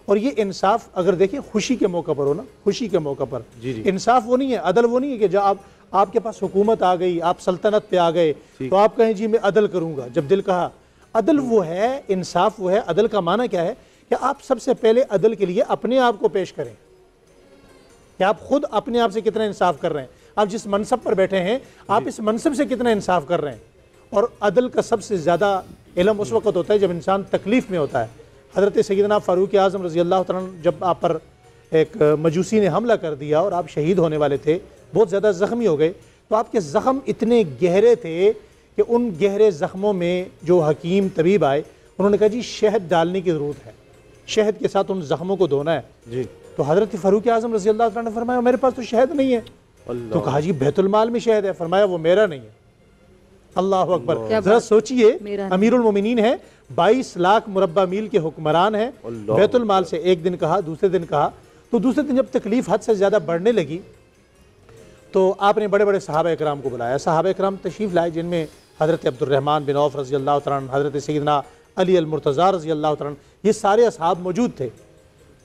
और ये इंसाफ अगर देखें खुशी के मौका पर हो ना, खुशी के मौका पर इंसाफ वो नहीं है, अदल वो नहीं है कि जब आपके पास हुकूमत आ गई, आप सल्तनत पे आ गए तो आप कहें जी मैं अदल करूँगा जब दिल कहा। अदल वो है, इंसाफ वो है। अदल का माना क्या है कि आप सबसे पहले अदल के लिए अपने आप को पेश करें कि आप खुद अपने आप से कितना इंसाफ कर रहे हैं। आप जिस मनसब पर बैठे हैं, आप इस मनसब से कितना इंसाफ कर रहे हैं। और अदल का सबसे ज़्यादा इल्म उस वक़्त होता है जब इंसान तकलीफ़ में होता है। हज़रत सैयदना फ़ारूक़ आज़म रज़ी अल्लाह तआला अन्हु जब आप पर एक मजूसी ने हमला कर दिया और आप शहीद होने वाले थे, बहुत ज़्यादा ज़ख्मी हो गए, तो आपके ज़ख्म इतने गहरे थे कि उन गहरे ज़ख्मों में जो हकीम तबीब आए, उन्होंने कहा जी शहद डालने की ज़रूरत है, शहद के साथ उन ज़ख्मों को धोना है जी। तो हज़रत फ़ारूक़ आज़म रज़ी अल्लाह तआला ने फरमाया मेरे पास तो शहद नहीं है। तो कहा जी बैतुल माल में शहद है। फरमाया वो मेरा नहीं है। अल्लाह अकबर। ज़रा सोचिए, अमीरुल मोमिनीन है, 22 लाख मुरब्बा मील के हुक्मरान हैं, बैतुल माल से एक दिन कहा, दूसरे दिन कहा। तो दूसरे दिन जब तकलीफ़ हद से ज़्यादा बढ़ने लगी तो आपने बड़े बड़े सहाबा इकराम को बुलाया। सहाबा इकराम तशरीफ़ लाए, जिनमें हज़रत अब्दुर्रहमान बिन औफ़ रज़ी अल्लाह तआला अन्हु, हज़रत सैयदना अली अल मुर्तज़ा रज़ी अल्लाह तआला अन्हु, ये सारे असहाब मौजूद थे।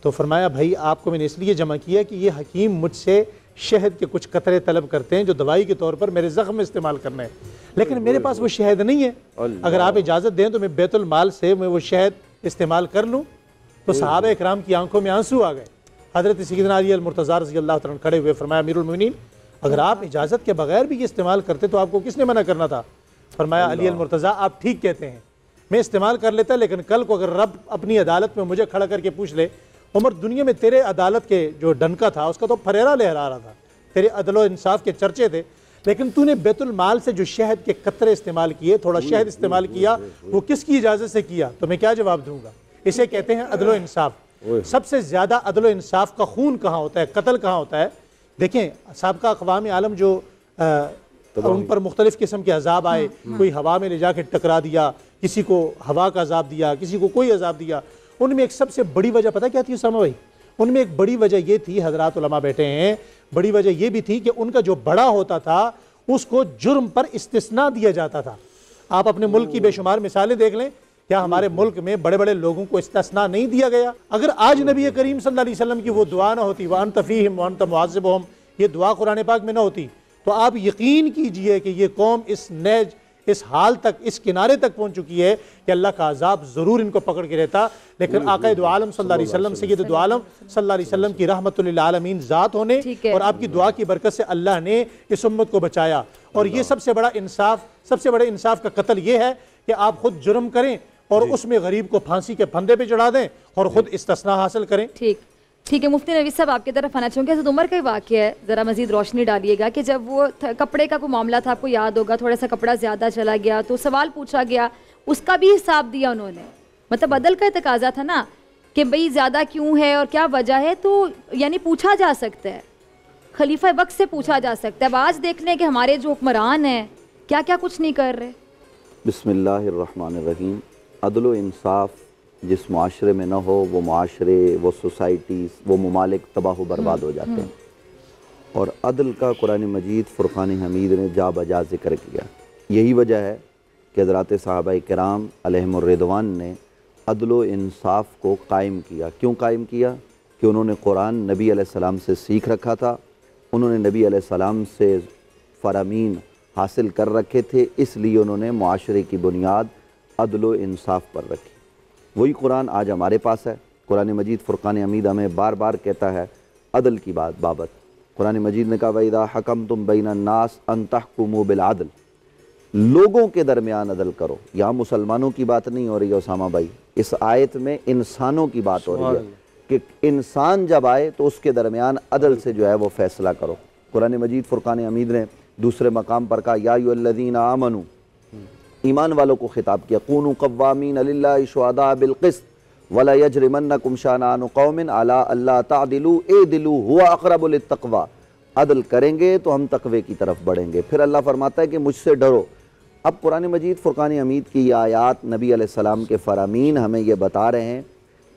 तो फरमाया भाई आपको मैंने इसलिए जमा किया कि ये हकीम मुझसे शहद के कुछ कतरे तलब करते हैं जो दवाई के तौर पर मेरे ज़ख्म में इस्तेमाल करना है, लेकिन मेरे पास वो शहद नहीं है। अगर आप इजाज़त दें तो मैं बैतुल माल से मैं वो शहद इस्तेमाल कर लूँ। तो सहाबा इकराम की आंखों में आंसू आ गए। हज़रत सैयदना अली अल-मुर्तज़ा रज़ियल्लाहु तआला खड़े हुए, फरमाया अमीरुल मोमिनीन अगर आप इजाज़त के बगैर भी ये इस्तेमाल करते तो आपको किसने मना करना था? फरमाया अली अल-मुर्तज़ा आप ठीक कहते हैं, मैं इस्तेमाल कर लेता, लेकिन कल को अगर रब अपनी अदालत में मुझे खड़ा करके पूछ ले उमर दुनिया में तेरे अदालत के जो डंका था उसका तो फरेरा लहरा रहा था, तेरे अदल इंसाफ के चर्चे थे, लेकिन तूने बैतुल माल से जो शहद के कतरे इस्तेमाल किए, थोड़ा शहद इस्तेमाल किया, वो किसकी इजाज़त से किया? तो मैं क्या जवाब दूंगा? इसे कहते हैं अदल इंसाफ। सबसे ज़्यादा अदल इंसाफ का खून कहाँ होता है, कत्ल कहाँ होता है? देखें साबका अक़वाम आलम जो उन पर मुख्तलिफ़ किस्म के अजाब आए, कोई हवा में ले जाके टकरा दिया, किसी को हवा का अजाब दिया, किसी को कोई अजाब दिया, उनमें एक सबसे बड़ी वजह पता क्या थी उसामा भाई? उनमें एक बड़ी वजह ये थी, हज़रात उलमा बैठे हैं, बड़ी वजह ये भी थी कि उनका जो बड़ा होता था उसको जुर्म पर इस्तिस्ना दिया जाता था। आप अपने मुल्क की बेशुमार मिसालें देख लें, क्या हमारे मुल्क में बड़े बड़े लोगों को इस्तिस्ना नहीं दिया गया? अगर आज नबी करीम सल्लल्लाहु अलैहि वसल्लम की वो दुआ ना होती, व अंत फ़ीहिम व अंत मुअज़्ज़िबुहुम, ये दुआ कुरान पाक में ना होती, तो आप यकीन कीजिए कि ये कौम इस हाल तक, इस किनारे तक पहुंच चुकी है कि अल्लाह का अजाब ज़रूर इनको पकड़ के रहता। लेकिन आक़ाए दो आलम सल्लल्लाहु अलैहि वसल्लम, सय्यद दो आलम सल्लल्लाहु अलैहि वसल्लम की रहमतुल लिल आलमीन ज़ात होने और आपकी दुआ की बरकत से अल्लाह ने इस उम्मत को बचाया। और ये सबसे बड़ा इंसाफ, सबसे बड़े इंसाफ का कत्ल ये है कि आप खुद जुर्म करें और उसमें गरीब को फांसी के फंदे पे चढ़ा दें और खुद इस्तिस्ना हासिल करें। ठीक है मुफ्ती नवीद साहब आपकी तरफ आना चाहूँगी। हज़रत उमर का ही वाक़या है, ज़रा मज़ीद रोशनी डालिएगा कि जब वो कपड़े का कोई मामला था, आपको याद होगा, थोड़ा सा कपड़ा ज़्यादा चला गया तो सवाल पूछा गया, उसका भी हिसाब दिया उन्होंने। मतलब अदल का तकाजा था ना कि भाई ज़्यादा क्यों है और क्या वजह है, तो यानी पूछा जा सकता है, खलीफा वक्त से पूछा जा सकता है। अब आज देख लें कि हमारे जो हुक्मरान हैं क्या क्या कुछ नहीं कर रहे। बिस्मिल्लाहिर्रहमानिर्रहीम। अदल इंसाफ जिस माशरे में ना हो, वो माशरे, वो सोसाइटीज़, वो ममालिक तबाह बर्बाद हो जाते हैं। और अदल का कुरान मजीद फ़ुरक़ान हमीद ने जा बजा ज़िक्र किया। यही वजह है कि हज़रात सहाबा किराम अलैहिमुर रिदवान ने अदल इंसाफ को कायम किया। क्यों कायम किया? कि उन्होंने कुरान नबी अलैहिस्सलाम से सीख रखा था, उन्होंने नबी अलैहिस्सलाम से फ़रामीन हासिल कर रखे थे, इसलिए उन्होंने मुआशरे की बुनियाद अदल इंसाफ पर रखी। वही कुरान आज हमारे पास है। कुरान मजीद फ़ुरक़ान हमीद हमें बार बार कहता है अदल की बाबत। कुरान मजीद ने कहा वइज़ा हकमतुम बैनन नास अन तहकुमू बिल अदल, लोगों के दरमियान अदल करो। यहाँ मुसलमानों की बात नहीं हो रही है उसामा भाई, इस आयत में इंसानों की बात हो रही है कि इंसान जब आए तो उसके दरमियान अदल से जो है वो फ़ैसला करो। कुरान मजीद फ़ुरक़ान हमीद ने दूसरे मकाम पर कहा या अय्युहल्लज़ीना आमनू, ईमान वालों को खिताब किया, कूनू क़व्वामीन लिल्लाहि शुहदा बिल क़िस्त वला यजरिमन्नकुम शानानु क़ौमिन अला अल्ला तादिलू इदिलू हुवा अक़रबु लित्तक़वा। अदल करेंगे तो हम तक़वे की तरफ बढ़ेंगे। फिर अल्लाह फरमाता है कि मुझसे डरो। अब कुरान मजीद फ़ुरक़ान हमीद की ये आयात नबी अलैहिस्सलाम के फ़रामीन हमें ये बता रहे हैं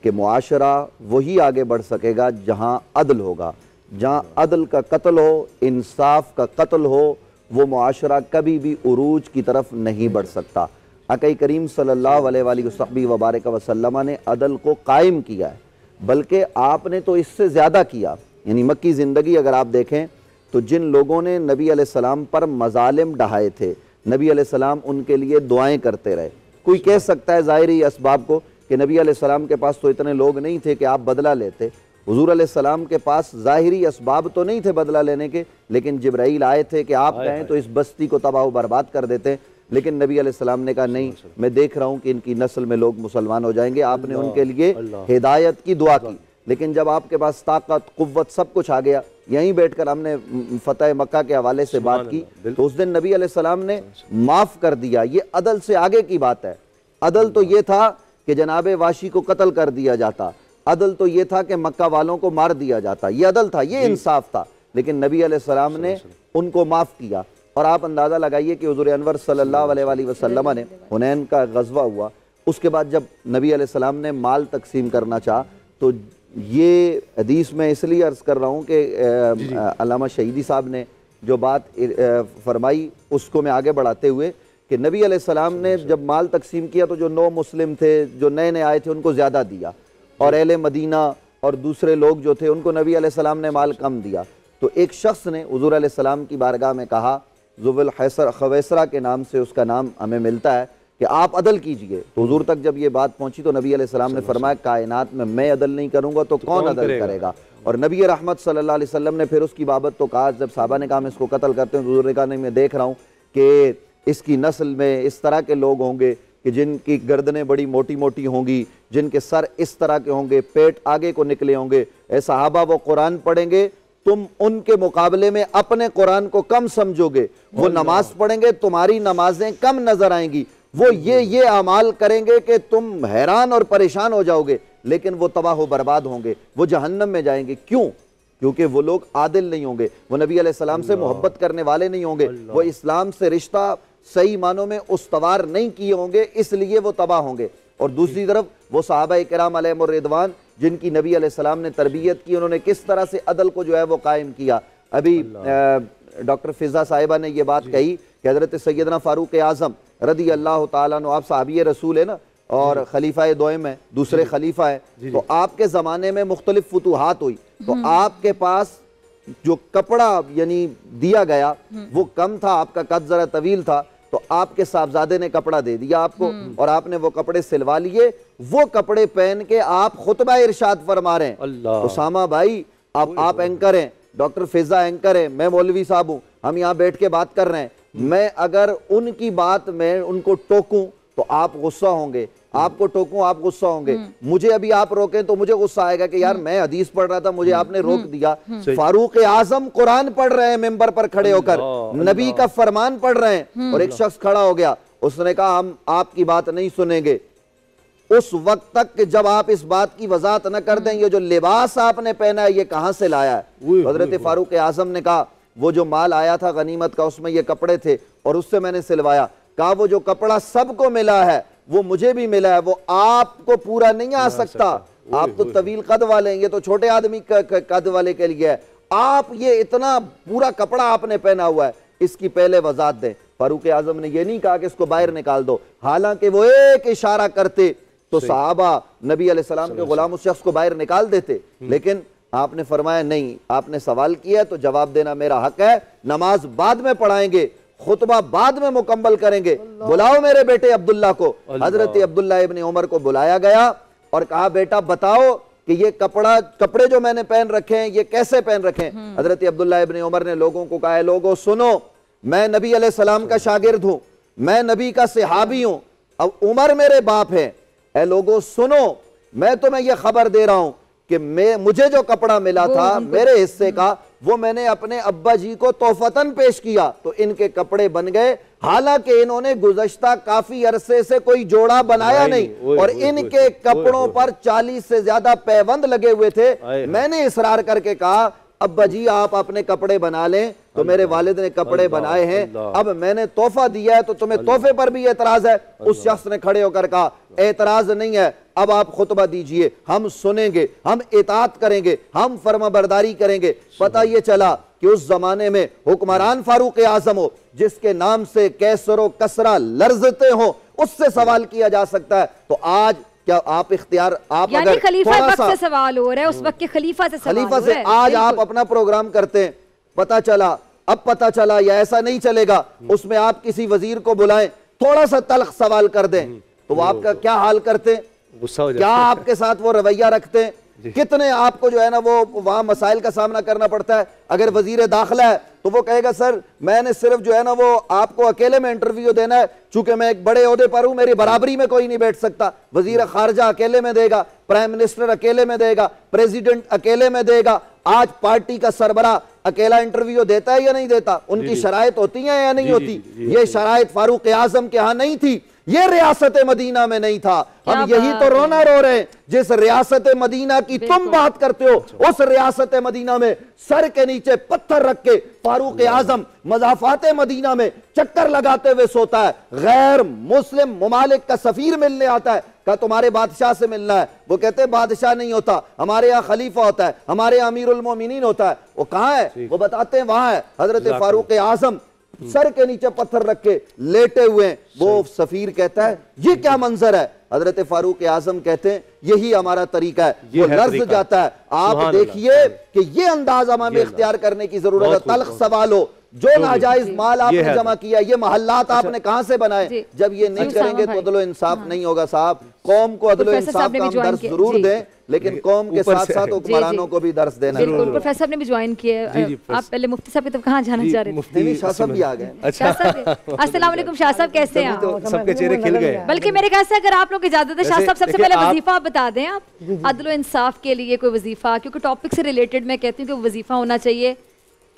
कि मुआशरा वही आगे बढ़ सकेगा जहाँ अदल होगा। जहाँ अदल का कत्ल हो, इंसाफ का कत्ल हो, वो मुआशरा कभी भी उरूज की तरफ नहीं बढ़ सकता। आक़ा करीम सल्लल्लाहु अलैहि वसल्लम ने अदल को कायम किया है, बल्कि आपने तो इससे ज़्यादा किया। यानी मक्की ज़िंदगी अगर आप देखें तो जिन लोगों ने नबी अलैहिस्सलाम पर मज़ालिम ढहाए थे, नबी अलैहिस्सलाम उनके लिए दुआएं करते रहे। कोई कह सकता है ज़ाहिरी असबाब को कि नबी अलैहिस्सलाम के पास तो इतने लोग नहीं थे कि आप बदला लेते। हुज़ूर अलैहिस्सलाम के पास ज़ाहिरी असबाब तो नहीं थे बदला लेने के, लेकिन जिब्राइल आए थे कि आप कहें तो इस बस्ती को तबाह बर्बाद कर देते। लेकिन नबी अलैहिस्सलाम ने कहा नहीं, मैं देख रहा हूँ कि इनकी नस्ल में लोग मुसलमान हो जाएंगे। आपने उनके लिए हिदायत की दुआ की। लेकिन जब आपके पास ताकत, कुव्वत सब कुछ आ गया, यहीं बैठकर हमने फ़तह मक्का के हवाले से बात की, तो उस दिन नबी अलैहिस्सलाम ने माफ़ कर दिया। ये अदल से आगे की बात है। अदल तो ये था कि जनाब वाशी को कत्ल कर दिया जाता, अदल तो ये था कि मक्का वालों को मार दिया जाता। ये अदल था, ये इंसाफ था। लेकिन नबी अलैहिस्सलाम ने उनको माफ़ किया। और आप अंदाज़ा लगाइए कि हुज़ूर अनवर सल्लल्लाहु अलैहि वसल्लम ने हुनैन का गज़वा हुआ, उसके बाद जब नबी अलैहिस्सलाम ने माल तकसीम करना चाहा, तो ये हदीस में इसलिए अर्ज़ कर रहा हूँ कि अल्लामा शहीदी साहब ने जो बात फरमाई उसको मैं आगे बढ़ाते हुए कि नबी अलैहिस्सलाम ने जब माल तकसीम किया तो जो नौ मुस्लिम थे, जो नए नए आए थे, उनको ज़्यादा दिया और अहले मदीना और दूसरे लोग जो थे उनको नबी अलैहिस्सलाम ने माल कम दिया। तो एक शख्स ने हुजूर अलैहिस्सलाम की बारगाह में कहा, जुबल खवैसरा के नाम से उसका नाम हमें मिलता है, कि आप अदल कीजिए। तो हुजूर तक जब ये बात पहुंची तो नबी अलैहिस्सलाम ने फरमाया, कायनात में मैं अदल नहीं करूंगा तो कौन अदल करेगा। और नबी रहमत सल्लल्लाहु अलैहि वसल्लम ने फिर उसकी बाबत तो कहा, जब साहबा ने कहा हम इसको कत्ल करते हैं, हुजूर ने कहा नहीं, मैं देख रहा हूँ कि इसकी नस्ल में इस तरह के लोग होंगे कि जिनकी गर्दनें बड़ी मोटी मोटी होंगी, जिनके सर इस तरह के होंगे, पेट आगे को निकले होंगे। ए साहबा, वो कुरान पढ़ेंगे, तुम उनके मुकाबले में अपने कुरान को कम समझोगे। वो नमाज पढ़ेंगे, तुम्हारी नमाजें कम नजर आएंगी। वो ये अमाल करेंगे कि तुम हैरान और परेशान हो जाओगे, लेकिन वो तबाह व बर्बाद होंगे, वो जहन्नम में जाएंगे। क्यों? क्योंकि वो लोग आदिल नहीं होंगे, वो नबी अलैहिस्सलाम से मोहब्बत करने वाले नहीं होंगे, वो इस्लाम से रिश्ता सही मानों में उस्तवार नहीं किए होंगे, इसलिए वो तबाह होंगे। और दूसरी तरफ वो सहाबा इकराम अलैहिमुर रिदवान जिनकी नबी अलैहिस्सलाम ने तरबियत की, उन्होंने किस तरह से अदल को जो है वो कायम किया। अभी डॉक्टर फिजा साहिबा ने ये बात कही कि हज़रत सैयदना फारूक आज़म रदी अल्लाह ताला अन्हु, आप साहबी रसूल है ना, और खलीफा दोयम है, दूसरे खलीफा है, तो आपके ज़माने में मुख्तलिफ फुतूहात हुई, तो आपके पास जो कपड़ा यानी दिया गया वो कम था, आपका कद ज़रा तवील था, तो आपके साहबजादे ने कपड़ा दे दिया आपको, और आपने वो कपड़े सिलवा लिए। वो कपड़े पहन के आप खुतबा इरशाद फरमा रहे हैं। उसामा भाई, आप एंकर हैं, डॉक्टर फिजा एंकर है, मैं मौलवी साहब हूँ, हम यहाँ बैठ के बात कर रहे हैं। मैं अगर उनकी बात में उनको टोकूं तो आप गुस्सा होंगे, आपको टोकूं आप गुस्सा होंगे, मुझे अभी आप रोकें तो मुझे गुस्सा आएगा कि यार मैं हदीस पढ़ रहा था, मुझे आपने रोक दिया। फारूक आजम कुरान पढ़ रहे हैं मेंबर पर खड़े होकर, नबी का फरमान पढ़ रहे हैं, और एक शख्स खड़ा हो गया, उसने कहा हम आपकी बात नहीं सुनेंगे। उस वक्त तक जब आप इस बात की वजाहत न कर दें, ये जो लिबास आपने पहना है ये कहां से लाया है। हजरत फारूक आजम ने कहा वो जो माल आया था गनीमत का, उसमें ये कपड़े थे और उससे मैंने सिलवाया। कहा वो जो कपड़ा सबको मिला है वो मुझे भी मिला है, वो आपको पूरा नहीं आ सकता। आप तो तवील कद वाले हैं, ये तो छोटे आदमी कद वाले के लिए है। आप ये इतना पूरा कपड़ा आपने पहना हुआ है, इसकी पहले वजाहत दें। फारूक आजम ने ये नहीं कहा कि इसको बाहर निकाल दो, हालांकि वो एक इशारा करते तो सहाबा नबी अलैहिस्सलाम के गुलाम उस शख्स को बाहर निकाल देते, लेकिन आपने फरमाया नहीं, आपने सवाल किया तो जवाब देना मेरा हक है। नमाज बाद में पढ़ाएंगे, खुतबा बाद में मुकम्मल करेंगे, बुलाओ मेरे बेटे अब्दुल्ला को। हजरत अब्दुल्ला इब्न उमर को बुलाया गया और कहा बेटा बताओ कि ये कपड़े जो मैंने पहन रखे हैं ये कैसे पहन रखे हैं। हजरत अब्दुल्ला इब्न उमर ने लोगों को कहा, लोगों सुनो, मैं नबी अलैहिस्सलाम का शागिर्द हूं, मैं नबी का सहाबी हूं, अब उमर मेरे बाप है। ऐ लोगों सुनो, मैं तुम्हें यह खबर दे रहा हूं कि मुझे जो कपड़ा मिला था मेरे हिस्से का, वो मैंने अपने अब्बा जी को तोहफतन पेश किया, तो इनके कपड़े बन गए। हालांकि इन्होंने गुज़श्ता काफी अरसे से कोई जोड़ा बनाया नहीं और इनके कपड़ों पर 40 से ज्यादा पैबंद लगे हुए थे। मैंने इसरार करके कहा अब्बा जी आप अपने कपड़े बना लें, तो मेरे वालिद ने कपड़े बनाए हैं, अब मैंने तोहफा दिया है तो तुम्हें तोहफे पर भी एतराज है। उस शख्स ने खड़े होकर कहा एतराज नहीं है, अब आप खुतबा दीजिए, हम सुनेंगे, हम इताअत करेंगे, हम फर्माबरदारी करेंगे। पता ये चला कि उस जमाने में हुक्मरान फारूक आजम हो, जिसके नाम से कैसरो कसरा लर्जते हो, उससे सवाल किया जा सकता है। तो आज क्या आप इख्तियार, आप यानी अगर खलीफा वक्त से सवाल हो रहा है, उस वक्त के खलीफा से सवाल खलीफा हो से रहा है। आज आप अपना प्रोग्राम करते हैं, पता चला या ऐसा नहीं चलेगा, उसमें आप किसी वजीर को बुलाएं, थोड़ा सा तल्ख सवाल कर दें, तो आपका क्या हाल करते, क्या आपके साथ वो रवैया रखते हैं, कितने आपको जो है ना वो वहां मसाइल का सामना करना पड़ता है। अगर वजीर दाखिला है तो वो कहेगा सर मैंने सिर्फ जो है ना वो आपको अकेले में इंटरव्यू देना है, चूंकि मैं एक बड़े ओहदे पर हूं, मेरी बराबरी में कोई नहीं बैठ सकता। वजीर खारजा अकेले में देगा, प्राइम मिनिस्टर अकेले में देगा, प्रेसिडेंट अकेले में देगा। आज पार्टी का सरबरा अकेला इंटरव्यू देता है या नहीं देता? उनकी शराइत होती है या नहीं होती? ये शराइत फारूक आजम के यहां नहीं थी, ये रियासत मदीना में नहीं था। हम यही तो रोना रो रहे हैं, जिस रियासत मदीना की तुम बात करते हो, उस रियासत मदीना में सर के नीचे पत्थर रख के फारूक आजम मज़ाफ़ात मदीना में चक्कर लगाते हुए सोता है। गैर मुस्लिम ममालिक का सफीर मिलने आता है, कहा तुम्हारे बादशाह से मिलना है, वो कहते बादशाह नहीं होता, हमारे यहाँ खलीफा होता है, हमारे यहाँ अमीरुल मोमिनीन होता है। वो कहाँ है? वो बताते हैं वहां है। हजरत फारूक आजम सर के नीचे पत्थर रख के लेटे हुए हैं। वो सफीर कहता है ये क्या मंजर है? हजरत फारूक आजम कहते हैं यही हमारा तरीका है। वो लर्ज जाता है। आप देखिए कि ये अंदाज हमें इख्तियार करने की जरूरत है। तल्ख सवाल हो, जो नाजायज माल आपने जमा किया, ये मोहल्लात आपने कहाँ से बनाए? जब ये नहीं करेंगे तो अदलो इंसाफ नहीं होगा साहब। कौम को अदलो इंसाफ का हम दर्स जरूर दें, लेकिन कौम के साथ साथ हुक्मरानों को भी दर्स देना है। बिल्कुल, प्रोफेसर साहब ने भी ज्वाइन किया है। आप पहले मुफ्ती साहब की तरफ कहाँ जाना चाह रहे थे? नहीं, शाह साहब भी आ गए। अस्सलाम वालेकुम शाह साहब, कैसे हैं आप? सबके चेहरे खिल गए। बल्कि मेरे ख्याल से अगर आप लोग इजाजत है शाह साहब, सबसे पहले वजीफा बता दें आप अदलो इंसाफ के लिए कोई वजीफा, क्योंकि टॉपिक से रिलेटेड मैं कहती हूँ कि वजीफा होना चाहिए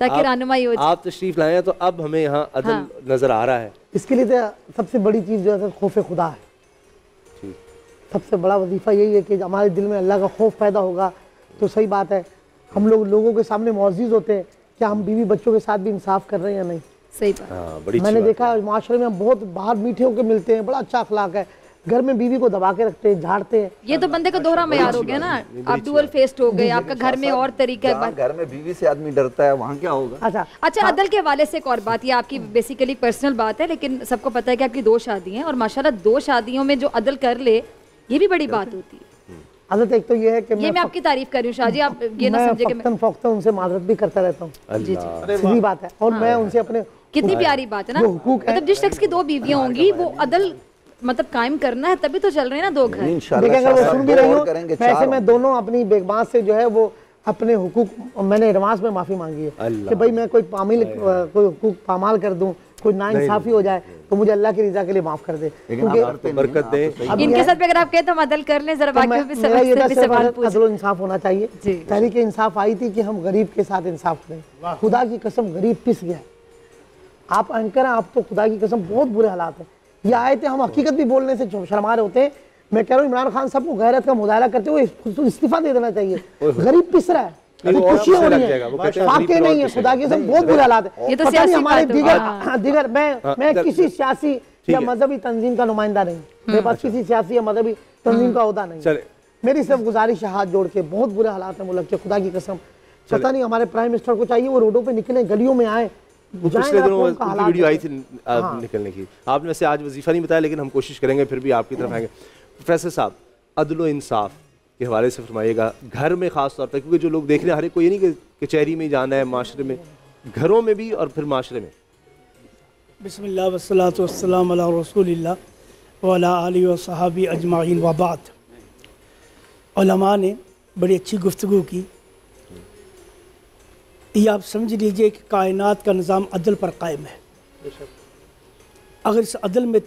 ताकि रहनुमाई हो। आप तशरीफ लाए हैं तो अब हमें यहाँ अदल नजर आ रहा है। इसके लिए तो सबसे बड़ी चीज़ जो है खौफ खुदा है। सबसे बड़ा वजीफा यही है कि हमारे दिल में अल्लाह का खौफ पैदा होगा तो सही बात है। हम लोग लोगों के सामने मुअज़्ज़िज़ होते हैं, क्या हम बीवी बच्चों के साथ भी इंसाफ कर रहे हैं या नहीं? सही बात। मैंने देखा माशरे में हम बहुत बाहर मीठे होकर मिलते हैं, बड़ा अच्छा अखलाक है, घर में बीवी को दबा के रखते हैं, झाड़ते हैं। ये तो बंदे का दोहरा मयार हो गया ना, आप डुअल फेस्ड हो गए, आपका घर में और तरीका है। घर में बीवी से आदमी डरता है, वहाँ क्या होगा? अच्छा, अदल के हवाले से एक और बात, ये आपकी बेसिकली पर्सनल बात है, लेकिन सबको पता है कि आपकी 2 शादी हैं और माशाल्लाह 2 शादियों में जो अदल कर ले ये भी बड़ी बात होती है। हजरत एक तो ये है कि मैं आपकी तारीफ कर रही हूँ शाह जी, आप ये ना समझे कि मैं उनसे माजरत भी करता रहता हूँ। सीधी बात है। और मैं उनसे अपने, कितनी प्यारी बात है ना, मतलब जिस शख्स की 2 बीवियां होंगी वो अदल मतलब कायम करना है, तभी तो चल रहे हैं ना 2 घर। देखिए अगर वो सुन भी रही हूँ, वैसे मैं दोनों अपनी बेगमात से जो है वो अपने हुकूक, मैंने एडवांस में माफ़ी मांगी है कि भाई मैं कोई हुकूक पामाल कर दूं, कोई नाइंसाफी हो जाए तो मुझे अल्लाह की रिजा के लिए माफ कर दे, क्योंकि बरकत दे। इनके साथ अगर आप कहें तो हम अदल कर लें जरा, बाकी भी सवाल पूछ। अदल इंसाफ होना चाहिए। तहरीक इंसाफ आई थी कि हम गरीब के साथ इंसाफ करें। खुदा की कसम गरीब पिस गया। आप एंकर हैं, आप तो खुदा की कसम बहुत बुरे हालात हैं। ये आए थे, हम हकीकत भी बोलने से शर्मा रहे होते हैं। मैं कह रहा हूँ इमरान खान साहब को गैरत का मुजाहरा करते हुए इस्तीफा दे देना चाहिए। गरीब पिस रहा है, खुशी हो रही है, वाकई नहीं है। खुदा की सब बहुत बुरे हालात है। पता नहीं हमारे दीगर मैं किसी सियासी या मजहबी तंजीम का नुमाइंदा नहीं, मेरे पास किसी सियासी या मजहबी तंजीम का ओहदा नहीं। मेरी सिर्फ गुजारिश है, हाथ जोड़ के, बहुत बुरे हालात है मुल्क के, खुदा की कसम। पता नहीं हमारे प्राइम मिनिस्टर को चाहिए वो रोडों पे निकले, गलियों में आए। पिछले दिनों उनकी वीडियो आई थी निकलने की, आपने वैसे आज वजीफा नहीं बताया, लेकिन हम कोशिश करेंगे फिर भी आपकी तरफ आएंगे। प्रोफेसर साहब, अदल व इंसाफ के हवाले से फरमाइएगा, घर में ख़ास तौर पर, क्योंकि जो लोग देख रहे हैं हर एक को ये नहीं कि कचहरी में जाना है, माशरे में, घरों में भी और फिर माशरे में। बिस्मिल्लाह वस्सलातु वस्सलाम अला रसूलिल्लाह व अला आलिहि व सहाबी अजमाइन व बाद। उलमा ने बड़ी अच्छी गुफ्तगू की। ये आप समझ लीजिए कि कायनात का निज़ाम अदल पर कायम है। अगर इस अदल में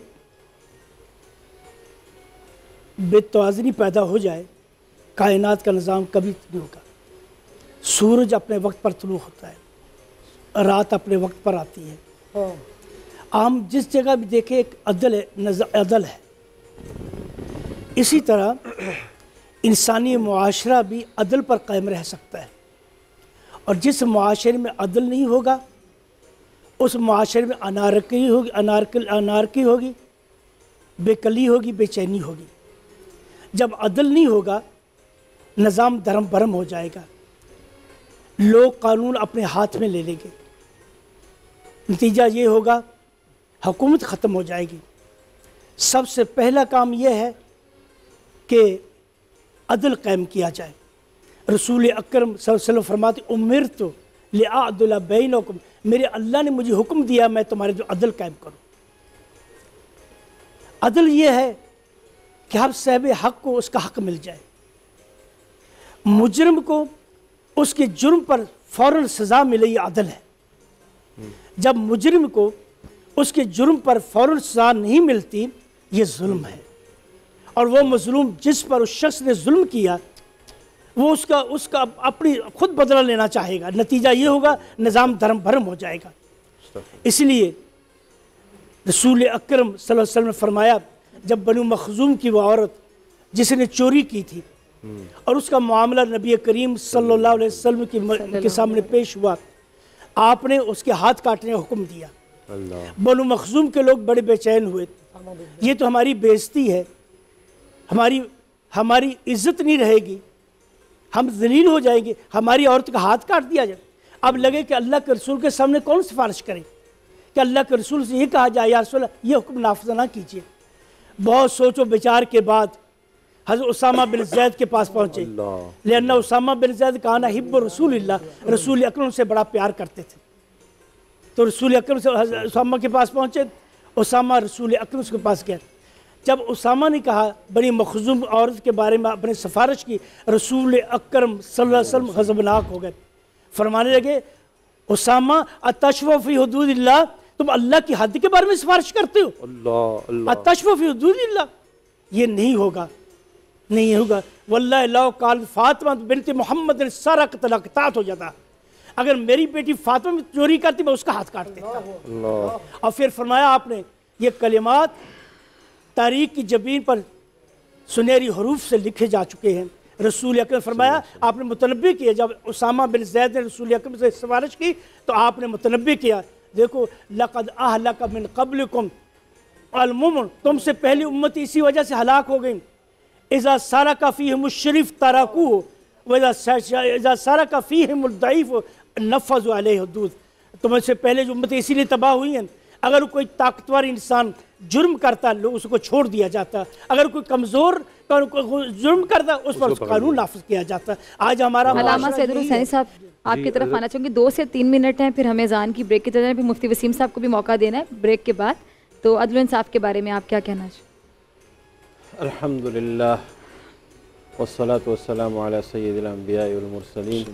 बेतवाज़नी पैदा हो जाए, कायनात का निज़ाम कभी नहीं होगा। सूरज अपने वक्त पर तुलू होता है, रात अपने वक्त पर आती है। आम जिस जगह भी देखें एक अदल है, अदल है। इसी तरह इंसानी मुआशरा भी अदल पर कायम रह सकता है। और जिस मुआशरे में अदल नहीं होगा उस मुआशरे में अनारकी होगी, बेकली होगी, बेचैनी होगी। जब अदल नहीं होगा निज़ाम धर्म भरम हो जाएगा, लोग कानून अपने हाथ में ले लेंगे। नतीजा ये होगा हुकूमत ख़त्म हो जाएगी। सबसे पहला काम यह है कि अदल कायम किया जाए। रसूल अकरम सल्लल्लाहु अलैहि वसल्लम फरमाते उमिरतु लिअअदिला बैनकुम, मेरे अल्लाह ने मुझे हुक्म दिया मैं तुम्हारे जो अदल कायम करूँ। अदल ये है कि हर साहिब हक को उसका हक मिल जाए, मुजरिम को उसके जुर्म पर फ़ौरन सज़ा मिले, ये अदल है। जब मुजरिम को उसके जुर्म पर फ़ौरन सज़ा नहीं मिलती, ये जुल्म है। और वो मजलूम जिस पर उस शख्स ने जुल्म किया वो उसका अपनी खुद बदला लेना चाहेगा। नतीजा ये होगा निज़ाम धर्म भरम हो जाएगा। इसलिए रसूल अकरम सल्लल्लाहु अलैहि वसल्लम ने फरमाया, जब बनु मखजूम की वो औरत जिसने चोरी की थी और उसका मामला नबी करीम सल्लल्लाहु अलैहि वसल्लम के सामने पेश हुआ, आपने उसके हाथ काटने का हुक्म दिया। बनु मखजूम के लोग बड़े बेचैन हुए, ये तो हमारी बेइज्जती है, हमारी इज्जत नहीं रहेगी, हम जलील हो जाएंगे, हमारी औरत का हाथ काट दिया जाए। अब लगे कि अल्लाह के रसूल के सामने कौन सिफारिश करे, कि अल्लाह के रसूल से ये कहा जाए या रसूल ये हुक्म नाफिज ना कीजिए। बहुत सोचो विचार के बाद हज़रत उसामा बिन ज़ैद के पास पहुँचे, लेकिन उसामा बिन ज़ैद काना हिब्ब रसूलिल्लाह, रसूल अकरम से बड़ा प्यार करते थे। तो रसूल अकरम से उसामा के पास पहुँचे, उसामा रसूल अकरम के पास गए। जब उसामा ने कहा बड़ी मखजूम औरत के बारे में अपने सिफारिश की, रसूल अकरम सल्लल्लाहु अलैहि वसल्लम गज़बनाक हो गए। फरमाने लगे उसामा अतशफ़ फ़ी हुदूदिल्लाह, तुम अल्लाह की हद के बारे में सिफारिश करते हो? अतशफ़ फ़ी हुदूदिल्लाह, ये नहीं होगा, नहीं होगा। वल्लाहि लौ काल फातिमा बिन्त मोहम्मद सरक़त लक़तात हो जाता, अगर मेरी बेटी फातिमा में चोरी करती मैं उसका हाथ काट देता। और फिर फरमाया आपने ये कलिमात तारीख की जबीन पर सुनहरी हरूफ से लिखे जा चुके हैं। रसूल अकरम फरमाया, आपने मुतनब्बी किया, जब उसामा बिन ज़ैद ने रसूल अकरम से सिफारिश की तो आपने मुतनब्बी किया, देखो लक़द अहलक मिन क़ब्लिकुम अल-उमम, तुमसे पहली उम्मत इसी वजह से हलाक हो गई। इज़ा सरका फ़ीहिम शरीफ तराकू व इज़ा सरका फ़ीहिम दईफ़ नफ़ज़ु अलैहि हुदूद, तुमसे पहले जो उम्मतें इसीलिए तबाह हुई हैं, अगर कोई ताकतवर इंसान जुर्म करता लोग उसको छोड़ दिया जाता, अगर कोई कमज़ोर जुर्म करता उस पर कानून नाफिज किया जाता। आज हमारा अल्लामा सैयद हुसैनी साहब आपकी तरफ आना चाहूँगी, 2 से 3 मिनट हैं, फिर हमें ज़ान की ब्रेक की तरह फिर मुफ्ती वसीम साहब को भी मौका देना है ब्रेक के बाद। तो अदल इंसाफ के बारे में आप क्या कहना चाहिए? अल्हम्दुलिल्लाह वस्सलातु वस्सलामु अला सय्यिदिल अंबिया वल मुरसलीन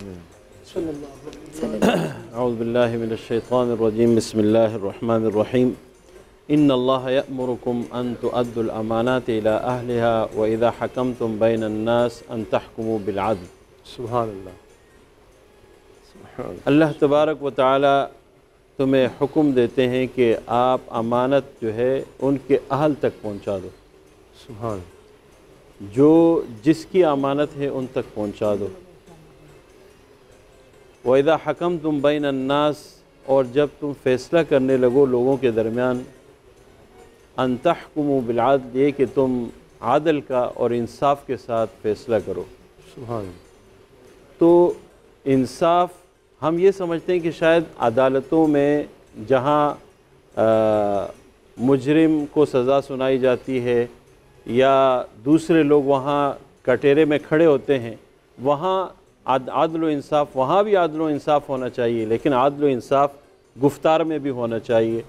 अऊज़ु बिल्लाहि मिनश शैतानिर रजीम बिस्मिल्लाहिर रहमानिर रहीम इन्नल्लाह यअमुरुकुम अन तुअद्दुल अमानाति इला अहलिहा व इज़ा हकमतुम बैनन नास अन तहकुमू बिल अदल। सुभानअल्लाह। अल्लाह तबारक व तआला तुम्हें हुक्म देते हैं कि आप अमानत जो है उनके अहल तक पहुँचा दो। सुभान। जो जिसकी अमानत है उन तक पहुँचा दो। व इज़ा हकमतुम बैनन नास, और जब तुम फ़ैसला करने लगो लोगों के दरमियान, अन तहकुमू बिल अदल, ये कि तुम आदल का और इंसाफ के साथ फ़ैसला करो। सुभान। तो इंसाफ हम ये समझते हैं कि शायद अदालतों में जहाँ मुजरिम को सज़ा सुनाई जाती है या दूसरे लोग वहाँ कटहरे में खड़े होते हैं, वहाँ आदल व इंसाफ, वहाँ भी आदल व इंसाफ होना चाहिए, लेकिन आदल व इंसाफ गुफ्तार में भी होना चाहिए।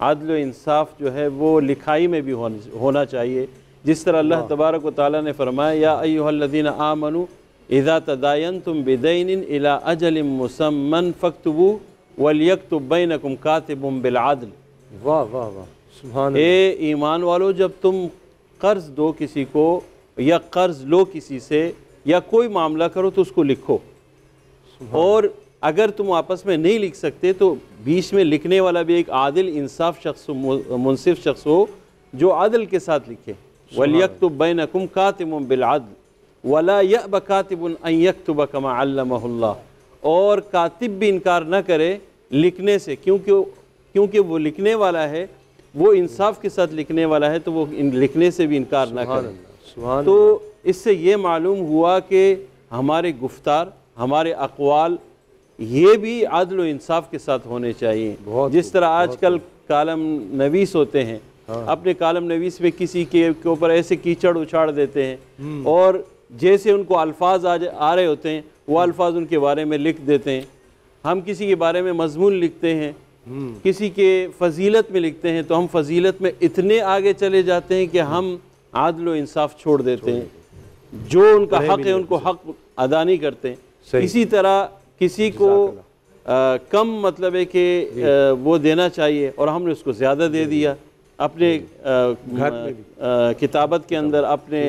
आदल व इंसाफ जो है वो लिखाई में भी होना चाहिए। जिस तरह अल्लाह तबारक व तआला ने फरमाया, या अय्युहल्लज़ीना आमनू इज़ा तदायनतुम बिदैनिन इला अजलिम मुसम्मन फक्तुबू वलियक्तुब बैनकुम कातिबुम बिल अदल। वाह वाह वाह, सुभान। ए ईमान वालो, जब तुम कर्ज़ दो किसी को या कर्ज़ लो किसी से या कोई मामला करो तो उसको लिखो, और अगर तुम आपस में नहीं लिख सकते तो बीच में लिखने वाला भी एक आदिल इंसाफ शख्स, मुनसिफ शख्स हो जो आदल के साथ लिखे। वलियक्तुब बैनकुम कातिबुम बिल अदल वला यअब कातिबुन अन यक्तुब कमा अल्लमहुल्लाह, और कातिब भी इनकार न करे लिखने से, क्योंकि वो लिखने वाला है, वो इंसाफ के साथ लिखने वाला है, तो वो लिखने से भी इनकार न करे। तो इससे ये मालूम हुआ कि हमारे गुफ्तार, हमारे अक़वाल, ये भी आदल व इंसाफ के साथ होने चाहिए। जिस तरह आजकल कालम नवीस होते हैं, अपने कालम नवीस में किसी के ऊपर ऐसे कीचड़ उछाड़ देते हैं और जैसे उनको अल्फाज आ रहे होते हैं वो अल्फाज उनके बारे में लिख देते हैं। हम किसी के बारे में मजमून लिखते हैं, किसी के फजीलत में लिखते हैं, तो हम फजीलत में इतने आगे चले जाते हैं कि हम आदल व इंसाफ छोड़ देते हैं, जो उनका हक है उनको हक अदा नहीं करते। इसी तरह किसी को कम मतलब है कि वो देना चाहिए और हमने उसको ज़्यादा दे दिया, अपने घर में किताबत के अंदर, अपने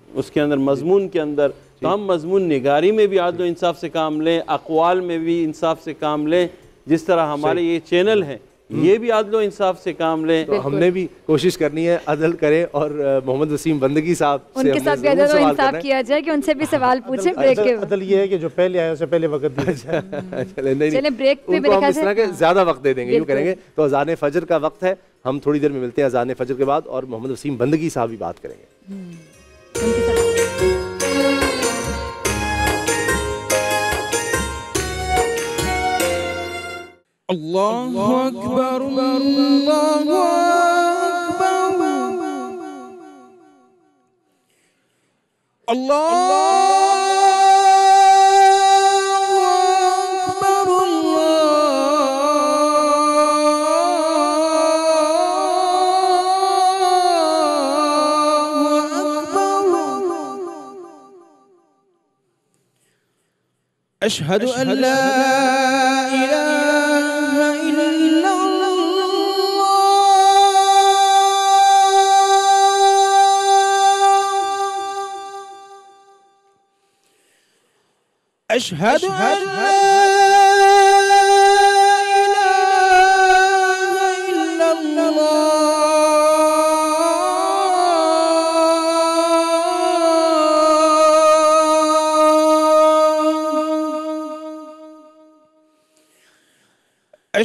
उसके अंदर मजमून के अंदर। तो हम मजमून निगारी में भी आदल व इंसाफ से काम लें, अक़वाल में भी इंसाफ से काम लें। जिस तरह हमारे ये चैनल हैं ये भी आदल व इंसाफ से काम लें। तो हमने भी कोशिश करनी है अदल करें, और मोहम्मद वसीम बंदगी साहब उनके साथ भी अदल व इंसाफ किया जाए कि उनसे भी सवाल पूछे ब्रेक के। अदल ये है कि जो पहले आया उसे पहले वक्त दिया जाए। चले ब्रेक पे उनको हम इस तरह के ज़्यादा वक्त दे देंगे, यूँ करेंगे। तो अज़ान फजर का वक्त है, हम थोड़ी देर में मिलते हैं अज़ान फजर के बाद, और मोहम्मद वसीम बंदगी साहब भी बात करेंगे। अल्लाहु अकबर अल्लाहु अकबर अशहदु अन ला इलाहा इल्लल्लाह अशहदु अन ला इलाहा इल्लल्लाह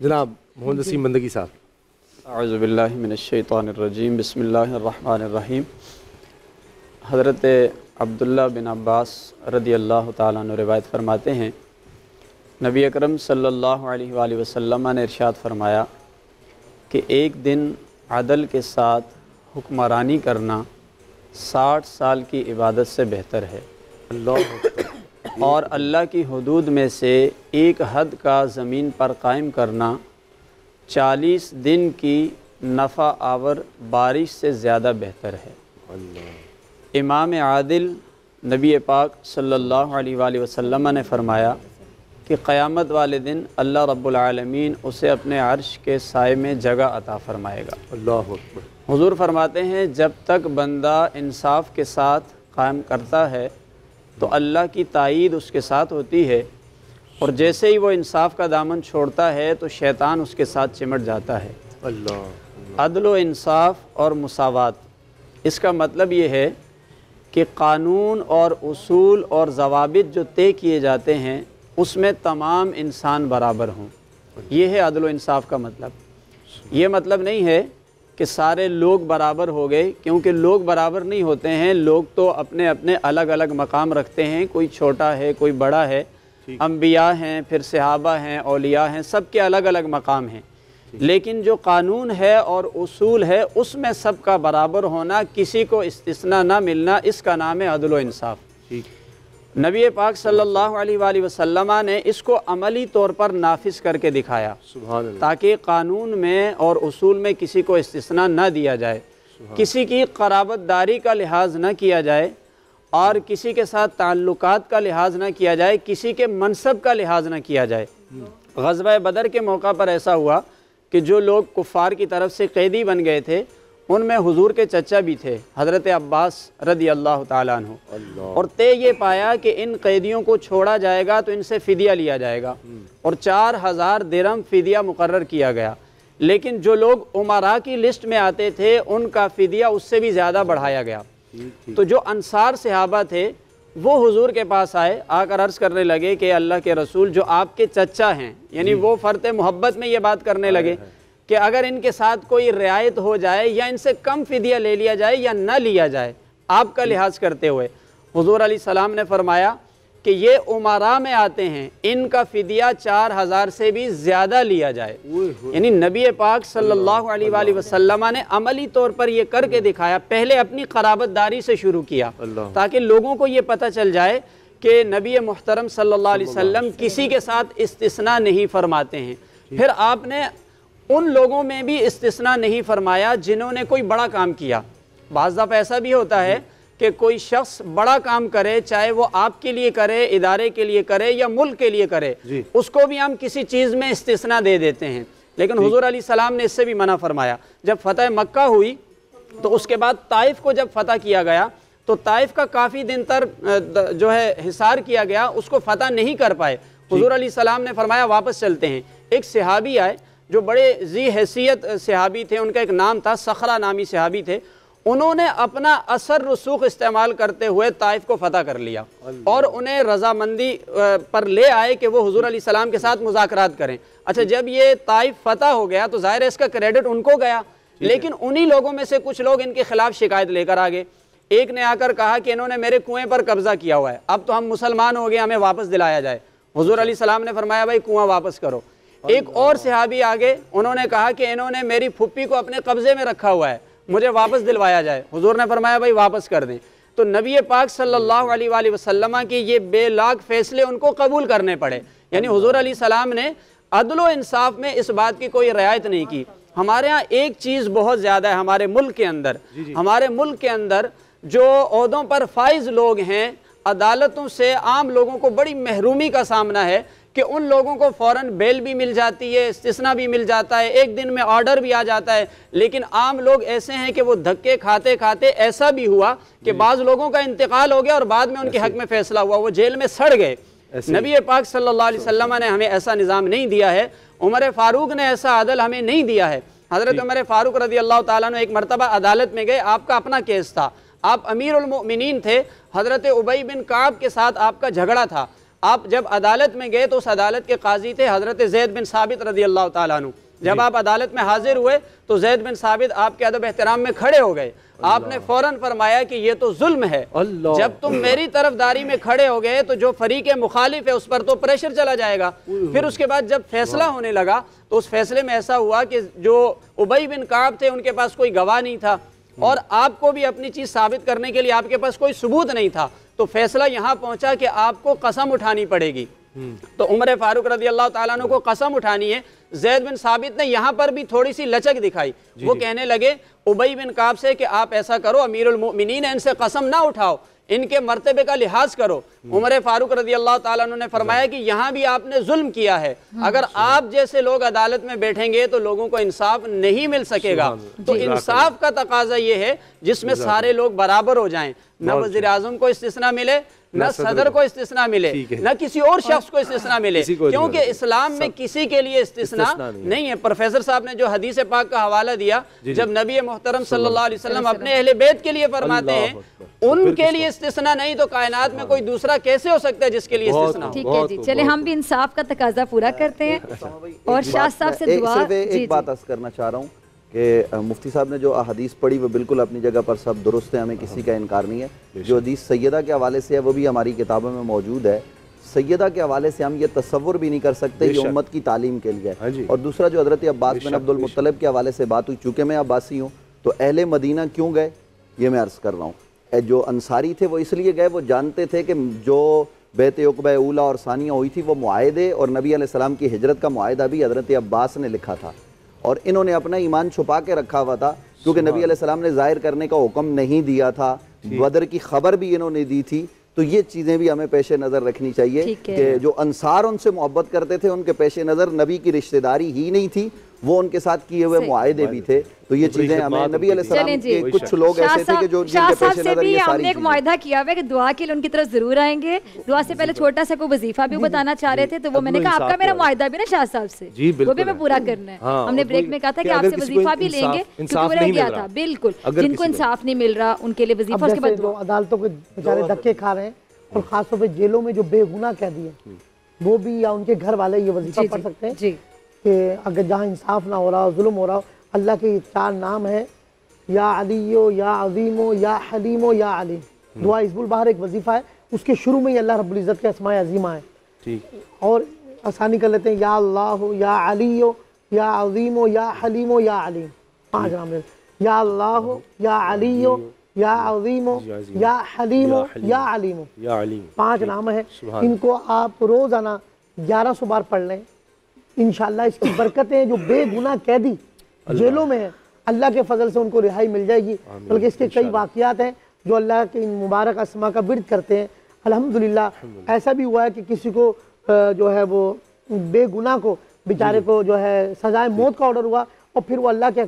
जनाब मोहम्मद वसीम बंदगी साहब। अऊज़ुबिल्लाहि मिनश्शैतानिर्रजीम बिस्मिल्लाहिर्रहमानिर्रहीम। हज़रत अब्दुल्ला बिन अब्बास रदी अल्लाह ताला अन्हु रिवायत फरमाते हैं, नबी अकरम सल्लल्लाहु अलैहि वसल्लम ने इरशाद फरमाया कि एक दिन अदल के साथ हुक्मरानी करना 60 साल की इबादत से बेहतर है और अल्लाह की हुदूद में से एक हद का ज़मीन पर कायम करना 40 दिन की नफ़ा आवर बारिश से ज़्यादा बेहतर है। इमाम आदिल नबी पाक सल्लल्लाहु अलैहि वसल्लम ने फरमाया कि क़यामत वाले दिन अल्लाह रब्बुल आलमीन उसे अपने अर्श के साए में जगह अता फरमाएगा। अल्लाह अकबर। हुज़ूर फरमाते हैं, जब तक बंदा इंसाफ के साथ कायम करता है तो अल्लाह की ताईद उसके साथ होती है, और जैसे ही वो इंसाफ का दामन छोड़ता है तो शैतान उसके साथ चिमट जाता है। अल्लाह। अदल व इंसाफ और मुसावात, इसका मतलब ये है कि कानून और उसूल और ज़वाबित जो तय किए जाते हैं उसमें तमाम इंसान बराबर हों। ये है अदल व इंसाफ का मतलब। ये मतलब नहीं है कि सारे लोग बराबर हो गए, क्योंकि लोग बराबर नहीं होते हैं। लोग तो अपने अपने अलग अलग मकाम रखते हैं, कोई छोटा है कोई बड़ा है, अंबिया हैं, फिर सहाबा हैं, औलिया हैं, सबके अलग अलग मकाम हैं। लेकिन जो कानून है और उसूल है उसमें सबका बराबर होना, किसी को इस्तिस्ना ना मिलना, इसका नाम है अदल व इंसाफ। नबी पाक सल्लल्लाहु अलैहि वसल्लम ने इसको अमली तौर पर नाफिज करके दिखाया, ताकि कानून में और उसूल में किसी को इस्तिस्ना न दिया जाए, किसी की क़राबतदारी का लिहाज न किया जाए और किसी के साथ ताल्लुकात का लिहाज न किया जाए, किसी के मनसब का लिहाज न किया जाए। ग़ज़वा बदर के मौका पर ऐसा हुआ कि जो लोग कुफ़ार की तरफ से कैदी बन गए थे उनमें हुजूर के चचा भी थे, हज़रत अब्बास रदी अल्लाह ताला अन्हु। और तय ये पाया कि इन कैदियों को छोड़ा जाएगा तो इनसे फ़िदिया लिया जाएगा और 4000 दिरहम फ़िदिया मुकर्रर किया गया। लेकिन जो लोग उमरा की लिस्ट में आते थे उनका फ़िदिया उससे भी ज़्यादा बढ़ाया गया। तो जो अंसार सहाबा थे वो हुजूर के पास आए, आकर अर्ज़ करने लगे कि अल्लाह के रसूल, जो आपके चचा हैं, यानी वो फ़र्त मोहब्बत में ये बात करने लगे कि अगर इनके साथ कोई रियायत हो जाए या इनसे कम फ़िदिया ले लिया जाए या न लिया जाए, आपका लिहाज करते हुए, हुजूर अलैहिस्सलाम ने फरमाया कि ये उमरा में आते हैं, इनका फ़िदिया 4000 से भी ज़्यादा लिया जाए। यानी नबी पाक सल्लल्लाहु अलैहि वसल्लम ने अमली तौर पर यह करके दिखाया। पहले अपनी क़राबतदारी से शुरू किया ताकि लोगों को ये पता चल जाए कि नबी मुहतरम सल्लल्लाहु अलैहि वसल्लम किसी के साथ इस्तिस्ना नहीं फरमाते हैं। फिर आपने उन लोगों में भी इस्तिस्ना नहीं फरमाया जिन्होंने कोई बड़ा काम किया। बाज़ दफ़ा ऐसा भी होता है कि कोई शख्स बड़ा काम करे, चाहे वो आपके लिए करे, इदारे के लिए करे या मुल्क के लिए करे, उसको भी हम किसी चीज़ में इस्तिस्ना दे देते हैं। लेकिन हुजूर अलैहिस्सलाम ने इससे भी मना फरमाया। जब फ़तह मक्का हुई तो उसके बाद ताइफ को जब फ़तह किया गया तो ताइफ का काफ़ी दिन तक जो है हिसार किया गया, उसको फ़तह नहीं कर पाए। हुजूर अलैहिस्सलाम ने फरमाया वापस चलते हैं। एक सहाबी आए जो बड़े जी हैसियत सहाबी थे, उनका एक नाम था, सखरा नामी सहाबी थे। उन्होंने अपना असर रसूख इस्तेमाल करते हुए ताइफ को फ़तह कर लिया और उन्हें रजामंदी पर ले आए कि वो हुजूर अलैहिस्सलाम के साथ मुज़ाकरात करें। अच्छा, जब ये ताइफ फ़तह हो गया तो ज़ाहिर है इसका क्रेडिट उनको गया, लेकिन उन्हीं लोगों में से कुछ लोग इनके खिलाफ शिकायत लेकर आ गए। एक ने आकर कहा कि इन्होंने मेरे कुएं पर कब्जा किया हुआ है, अब तो हम मुसलमान हो गए, हमें वापस दिलाया जाए। हुजूर अलैहिस्सलाम ने फरमाया भाई कुआं वापस करो। एक और सहाबी आगे, उन्होंने कहा कि इन्होंने मेरी फुप्पी को अपने कब्जे में रखा हुआ है, मुझे वापस दिलवाया जाए। हुजूर ने फरमाया भाई वापस कर दें। तो नबी पाक सल्लल्लाहु अलैहि वसल्लम के ये बेलाग फैसले उनको कबूल करने पड़े। यानी हुजूर अलैहिस्सलाम ने अदल व इंसाफ में इस बात की कोई रियायत नहीं की। हमारे यहाँ एक चीज़ बहुत ज़्यादा है हमारे मुल्क के अंदर, हमारे मुल्क के अंदर जो ओहदों पर फाइज लोग हैं, अदालतों से आम लोगों को बड़ी महरूमी का सामना है कि उन लोगों को फ़ौरन बेल भी मिल जाती है, इस्तिस्ना भी मिल जाता है, एक दिन में ऑर्डर भी आ जाता है। लेकिन आम लोग ऐसे हैं कि वो धक्के खाते खाते, ऐसा भी हुआ कि बाज़ लोगों का इंतकाल हो गया और बाद में उनके हक़ में फ़ैसला हुआ, वो जेल में सड़ गए। नबी पाक सल्लल्लाहु अलैहि वसल्लम ने हमें ऐसा निज़ाम नहीं दिया है, उमर फ़ारूक ने ऐसा अदल हमें नहीं दिया है। हज़रत उमर फ़ारूक रज़ी अल्लाह ताला अन्हु एक मरतबा अदालत में गए, आपका अपना केस था, आप अमीरुल मोमिनीन थे, हज़रत उबई बिन काब के साथ आपका झगड़ा था। आप जब अदालत में गए तो उस अदालत के काजी थे हज़रत ज़ैद बिन साबित रज़ी अल्लाह ताला अन्हु। जब आप अदालत में हाजिर हुए तो ज़ैद बिन साबित आपके अदब एहतराम में खड़े हो गए। आपने फ़ौरन फरमाया कि ये तो जुल्म है, जब तुम मेरी तरफदारी में खड़े हो गए तो जो फरीक मुखालिफ है उस पर तो प्रेशर चला जाएगा। फिर उसके बाद जब फैसला होने लगा तो उस फैसले में ऐसा हुआ कि जो उबई बिन काब थे उनके पास कोई गवाह नहीं था और आपको भी अपनी चीज़ साबित करने के लिए आपके पास कोई सबूत नहीं था। तो फैसला यहाँ पहुँचा कि आपको कसम उठानी पड़ेगी। तो उमर फारूक रज़ी अल्लाह ताला अन्हु को कसम उठानी है। ज़ैद बिन साबित ने यहाँ पर भी थोड़ी सी लचक दिखाई, वो कहने लगे उबई बिन काब से कि आप ऐसा करो, अमीरुल मोमिनीन है, इनसे कसम ना उठाओ, इनके मर्तबे का लिहाज करो। उमर फारूक रज़ी अल्लाह ताला अन्हु ने फरमाया कि यहाँ भी आपने जुल्म किया है, अगर आप जैसे लोग अदालत में बैठेंगे तो लोगों को इंसाफ नहीं मिल सकेगा। तो इंसाफ का तकाजा ये है जिसमें सारे लोग बराबर हो जाएं, न वज़ीर आज़म को इस्तिस्ना मिले, न सदर को इस्तिस्ना मिले, न किसी और शख्स को इस्तिस्ना मिले, क्योंकि इस्लाम में किसी के लिए इस्तिस्ना नहीं है। प्रोफेसर साहब ने जो हदीस पाक का हवाला दिया, जब नबी मोहतरम सल्लल्लाहु अलैहि वसल्लम अपने अहले बैत के लिए फरमाते हैं उनके लिए इस्तिस्ना नहीं, तो कायनात में कोई दूसरा कैसे हो सकता है जिसके लिए इस्तिस्ना? ठीक है जी, चले हम भी इंसाफ का तकाजा पूरा करते हैं और शाह साहब से दुआ। एक बात अर्ज करना चाह रहा हूँ कि मुफ्ती साहब ने जो अहदीस पढ़ी वो बिल्कुल अपनी जगह पर सब दुरुस्त है, हमें किसी का इनकार नहीं है। जो हदीस सैयदा के हवाले से है वो भी हमारी किताबों में मौजूद है। सैयदा के हवाले से हम ये तसव्वुर भी नहीं कर सकते ये उम्मत की तालीम के लिए है। और दूसरा जो हज़रत अब्बास बिन अब्दुल मुत्तलिब के हवाले से बात हुई, चूँकि मैं अब्बासी हूँ तो अहले मदीना क्यों गए ये मैं अर्ज़ कर रहा हूँ। जो अंसारी थे वो इसलिए गए, वो जानते थे कि जो बैत उक़बा ऊला और सानिया हुई थी वो मुआहदे और नबी अलैहिस्सलाम की हिजरत का मुआहदा भी हज़रत अब्बास ने लिखा था और इन्होंने अपना ईमान छुपा के रखा हुआ था, क्योंकि नबी अलैहिस्सलाम ने ज़ाहिर करने का हुक्म नहीं दिया था। बदर की खबर भी इन्होंने दी थी। तो ये चीज़ें भी हमें पेश नज़र रखनी चाहिए कि जो अंसार उनसे मोहब्बत करते थे उनके पेश नज़र नबी की रिश्तेदारी ही नहीं थी, वो उनके साथ किए हुए मुआहदे भी थे। तो ये चीज़ें हमें नबी अलैहिस्सलाम के कुछ लोग ऐसे थे कि जो शाह साहब से भी हमने एक मुआहदा किया हुआ है कि दुआ के लिए उनकी तरफ जरूर आएंगे। दुआ से पहले छोटा सा कोई वजीफा भी बताना चाह रहे थे, तो वो मैंने कहा आपका मेरा मुआहदा भी ना शाह साहब से, वो भी हमें पूरा करना है। हमने ब्रेक में कहा था कि आपसे वजीफा भी लेंगे क्योंकि वो रह गया था। बिल्कुल, जिनको इंसाफ नहीं मिल रहा उनके लिए वजीफा, उसके बाद अदालतों के बेचारे धक्के खा रहे हैं और खासतौर पर जेलों में जो बेगुनाह कैदी है वो भी या उनके घर वाले ये वजीफा पढ़ सकते हैं कि अगर जहाँ इंसाफ ना हो रहा हो, जुल्म हो रहा हो, अल्लाह के 4 नाम है, या अलीयो, या अजीमो, या हलीमो, या अलीम। दुआ हिज़्बुल बहर एक वजीफ़ा है, उसके शुरू में ही अल्लाह रब्बुल इज़्ज़त के अस्माए अज़ीमा है। ठीक, और आसानी कर लेते हैं, या अल्लाह, या अलीयो, या अजीमो, या हलीमो, या अलीम। 5 नाम है, या अल्लाह, या अलीयो, या अजीमो, या हलीमो, या अलीमो, 5 नाम है। इनको आप रोज़ाना 1100 बार पढ़ लें, इंशाअल्लाह इसकी बरकतें जो बेगुनाह कैदी जेलों में है अल्लाह के फजल से उनको रिहाई मिल जाएगी। बल्कि इसके कई वाक़यात हैं जो अल्लाह के इन मुबारक अस्मा का विर्द करते हैं। अल्हम्दुलिल्लाह ऐसा भी हुआ है कि किसी को जो है वो बेगुनाह को बेचारे को जो है सजाए मौत का ऑर्डर हुआ और फिर वो अल्लाह के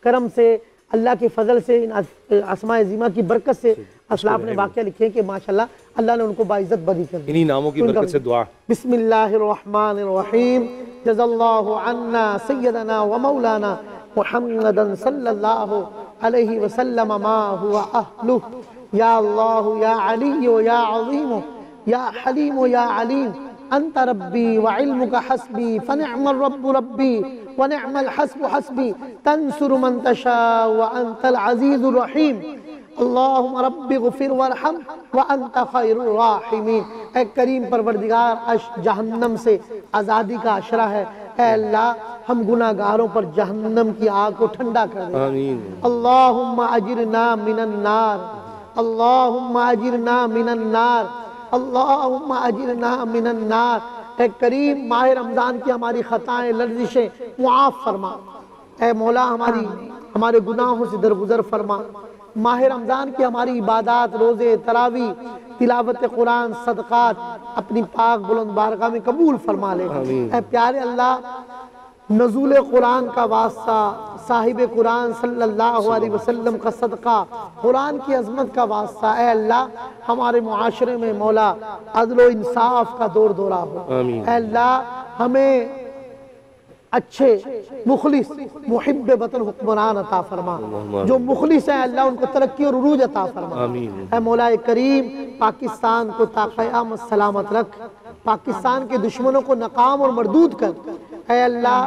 करम से, अल्लाह के फजल से, इन अस्मा अज़ीमा की बरकत से असलाफ ने वाक़या लिखे हैं कि माशाल्लाह अल्लाह ने उनको बाइज़्ज़त बरी कर दी। इन्हीं नामों की बरकत से दुआ। बिस्मिल्लाहिर्रहमानिर्रहीम। जज़ल्लाहु अन्ना सय्यदना व मौलाना मुहम्मदन सल्लल्लाहु अलैहि वसल्लम मा हुवा अहलुहु। या अल्लाह, या अलीयो, या अज़ीमो, या हलीमो, या अलीम, अंत रब्बी व इल्मुका हस्बी फनिअमर रब्बु रब्बी व निअमल हस्बु हस्बी तंसुरु मन तशा व अंतल अज़ीज़ुर रहीम। अल्लाहुम्मा रब्बि ग़फिर वरहम व अंत खैरुर राहिमीन। ऐ करीम परवरदिगार, जहन्नम से आज़ादी का अशरा है। ऐ अल्लाह, हम गुनाहगारों पर जहन्नम की आग को ठंडा कर दे। आमीन। अल्लाहुम्मा अजिरना मिनन नार, अल्लाहुम्मा अजिरना मिनन नार, अल्लाहुम्मा अजिरना मिनन नार। ऐ करीम, माह रमज़ान की हमारी ख़ताएं, लर्जिशें मुआफ़ फरमा। ऐ मौला, हमारे गुनाहों से दरगुजर फरमा। माह रमज़ान की हमारी इबादत, रोज़े, तरावी, तिलावत कुरान, सदक़ात अपनी पाक बुलंद बारगाह में कबूल फरमा ले। ऐ प्यारे अल्लाह, नज़ूल कुरान का वास्ता, साहिब कुरान सल्लल्लाहु अलैहि वसल्लम का सदका, कुरान की अज़मत का वास्ता, ऐ अल्लाह हमारे मुआशरे में मौला अदल इंसाफ का दौर दौरा हो। ऐ अल्लाह हमें अच्छे मुखलिस मुहिब्ब वतन हुक्मरान अता फरमा। जो मुखलिस है अल्लाह उनको तरक्की और उरूज अता फरमा। ऐ मौला करीम, पाकिस्तान को ता क़यामत सलामत रख, पाकिस्तान के दुश्मनों को नाकाम और मरदूद कर। ऐ अल्लाह,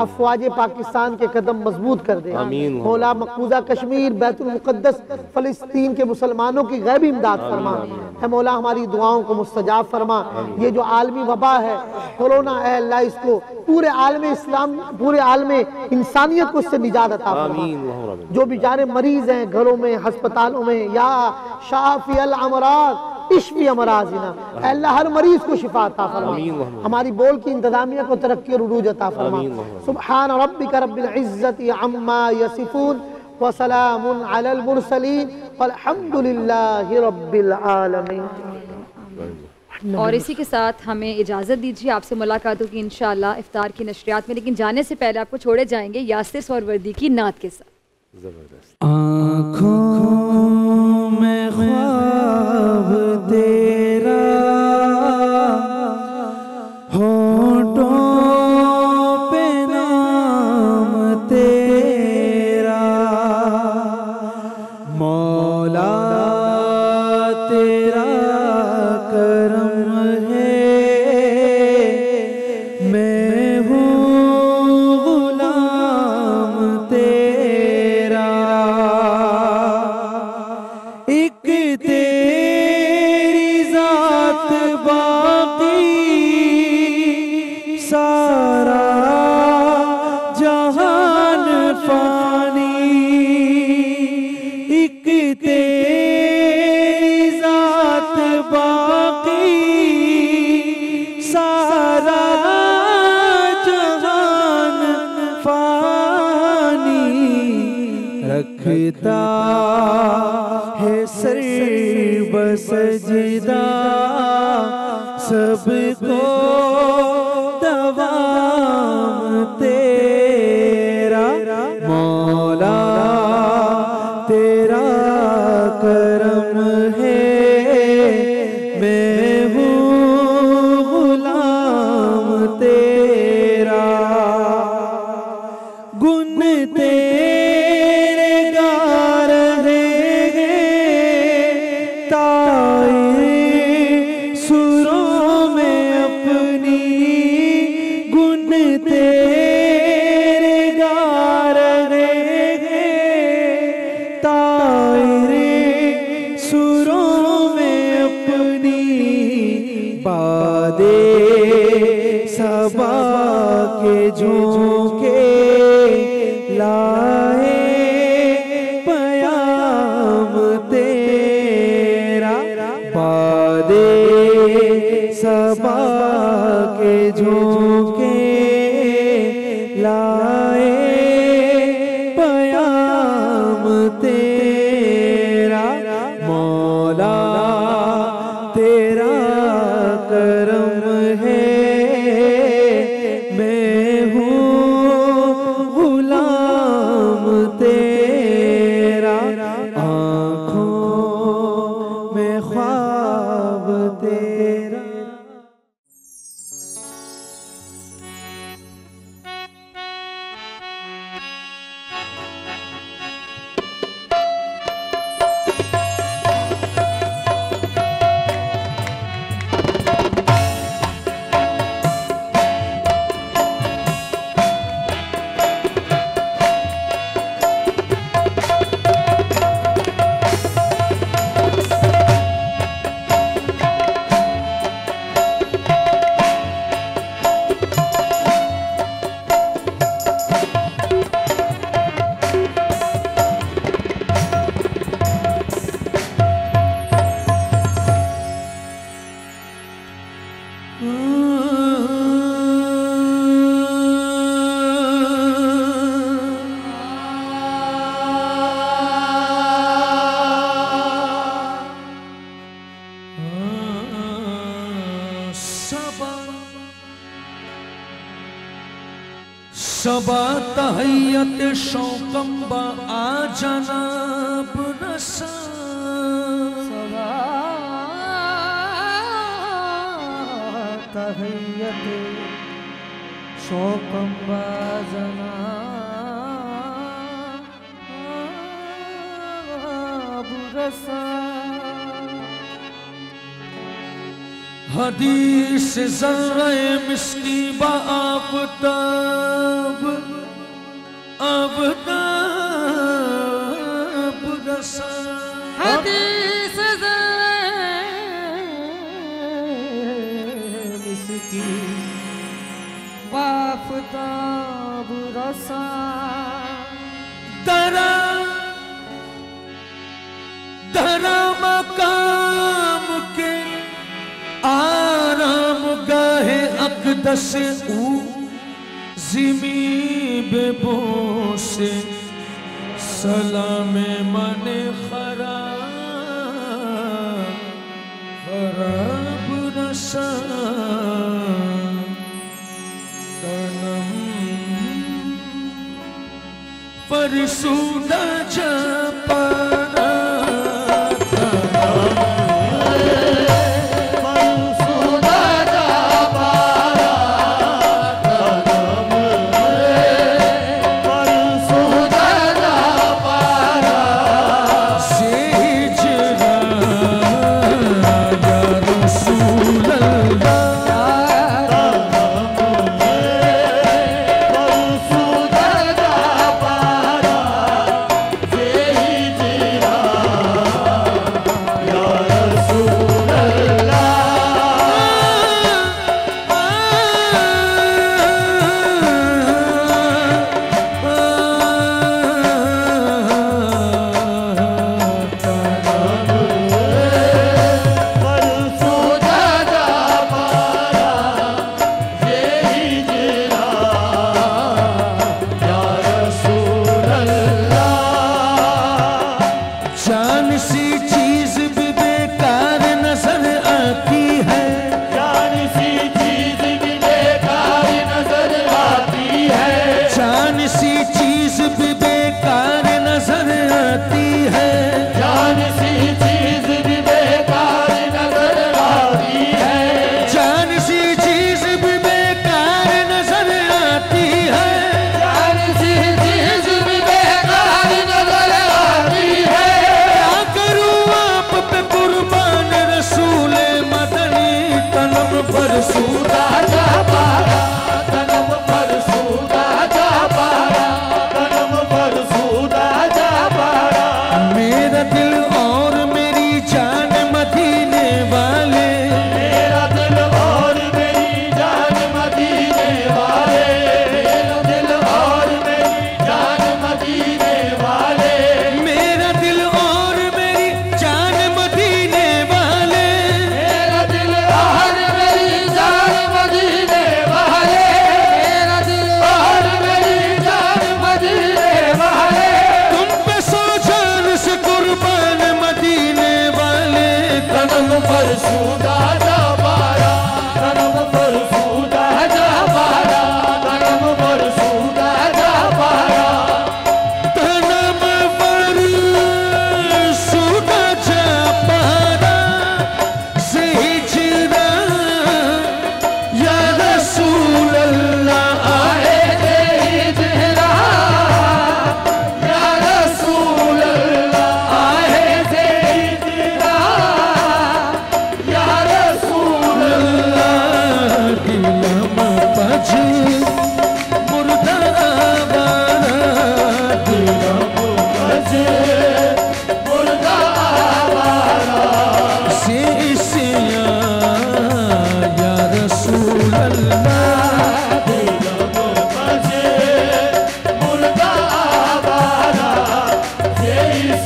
अफवाज पाकिस्तान के कदम मजबूत कर दे। मौला मकबूजा कश्मीर, बैतुल मुक़द्दस, फ़लस्तीन के मुसलमानों की गैबी इमदाद फरमा। ऐ मौला, हमारी दुआओं को मुस्तजाब फरमा। ये जो आलमी वबा है कोरोना, ऐ अल्लाह इसको पूरे आलम इस्लाम, पूरे आलम इंसानियत को इससे निजात अता फरमा। जो बेचारे मरीज हैं घरों में, अस्पतालों में, या शाफी अल अमराज इश्फी अमराजिना, अल्लाह हर मरीज को शिफा अता फरमा। हमारी बोल की इंतजामिया को तरक्की और उरूज अता फरमा। सुब्हान रब्बिका रब्बिल इज्जति अम्मा यसिफून व सलामुन अलल मुरसलीन वल्हम्दुलिल्लाहि रब्बिल आलमीन। और इसी के साथ हमें इजाज़त दीजिए, आपसे मुलाकात होगी इंशाअल्लाह इफ्तार की नशरियात में। लेकिन जाने से पहले आपको छोड़े जाएंगे यासिर सौरवर्दी की नात के साथ। आँखों में झुकता है सर बसजदा सबको दवाम तेरा मौला तेरा करम है मैं हूँ गुलाम तेरा गुन तेरे गा रहे ताए सुरों में अपनी गुन तेरे गा रहे ताए सुरों में अपनी बादे सबा के झोंके लाए पयाम तेरा बादे सबा के झोंके लाए पयाम तेरा मौला तेरा करम है मैं हूँ गुलाम तेरा आँखों में ख्वाब तेरा। सबा तहैयत शौकम बा आ जनाब रसा तहैयत शौकम बा जनाब रसा हदीस ज़र्रे मिस्की बा आफ़ताब आफ़ताब रसा हदीस मिस्की बाफ़ताब रसा दरा दरा मकाम के आराम गाहे अक़दस ऊ ज़िमी बेबो से सलाम मने खराब रसा तनम परसूदा जपना Yeah.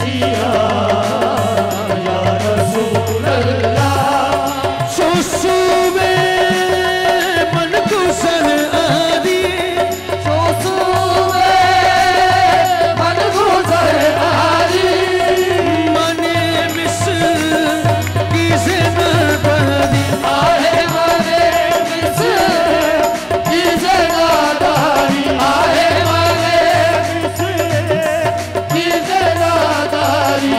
मसीहा या रसूल अल्लाह सोसूवे मन गुजर आदि सोसूवे मन गुजर आदि मने मिस की ज़िंदगी आहे मने मिस की ज़िंदगी आहे मने मिस की ज़िंदगी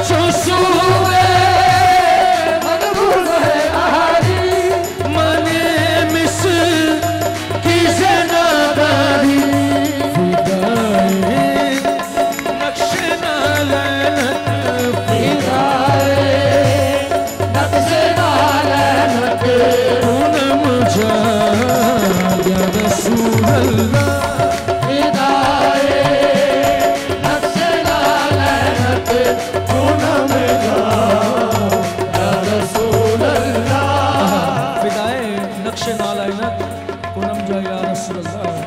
सोसूवे मन गुजर आदि मने मिस की ज़िंदगी फिदाए नक्शे नालैनत फिदाए नक्शे नालैनत पूनम जा या रसूल अल्लाह फिदाए नक्शे नालैनत पूनम जा या रसूल अल्लाह फिदाए नक्शे नालैनत पूनम जा या रसूल अल्लाह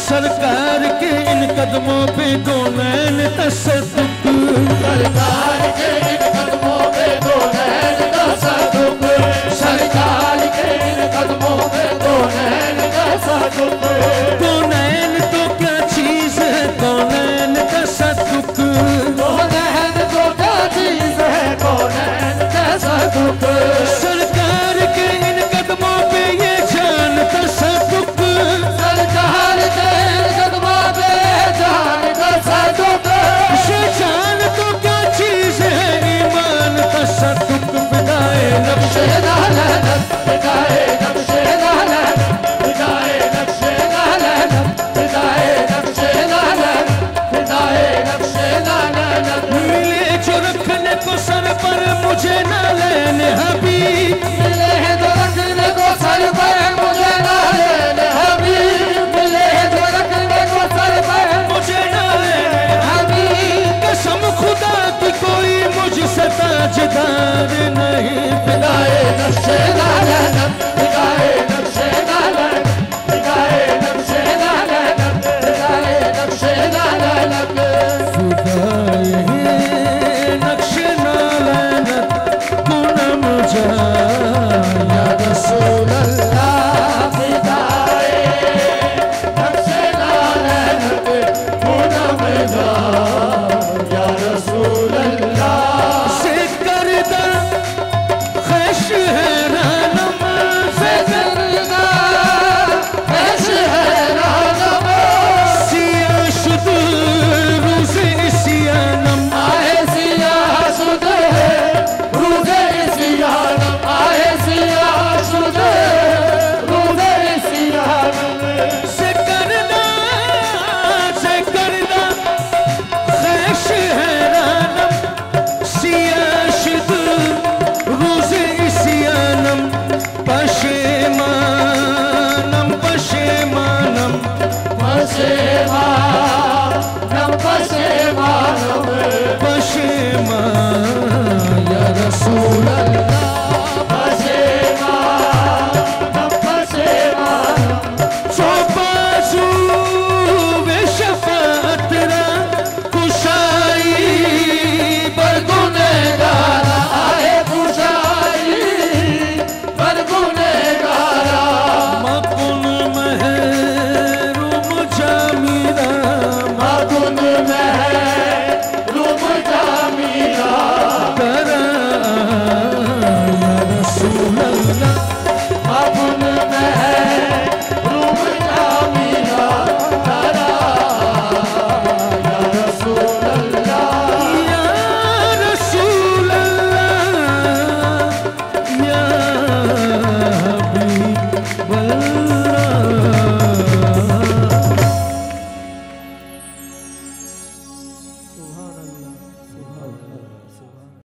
सरकार के इन कदमों पे दो नैन तसद्दुक सरकार के इन कदमों पे दो नैन तसद्दुक सरकार के इन कदमों पे दो नैन तसद्दुक दो नैन तो क्या चीज है दो नैन तसद्दुक दो नैन तो क्या चीज है दो नैन तसद्दुक सरकार के इन कदमों पे ये जान तसद्दुक सरकार के इन कदमों पे जान तसद्दुक ये जान तो क्या चीज है ईमान तसद्दुक फिदाए नक्शे नालैनत फिदाए नक्शे नालैनत फिदाए नक्शे नालैनत फिदाए नक्शे नालैनत फिदाए नक्शे नालैनत मिले जो रखने को सर पर मुझे ना लेने हबीब मिले हैं जो रखने को सर पर मुझे ना लेने हबीब मिले हैं जो रखने को सर पर मुझे ना लेने हबीब कसम खुदा की कोई मुझसे ताजदार नहीं फिदाए नक्शे नालैनत फिदाए नक्शे नालैनत फिदाए नक्शे नालैनत फिदाए नक्शे नालैनत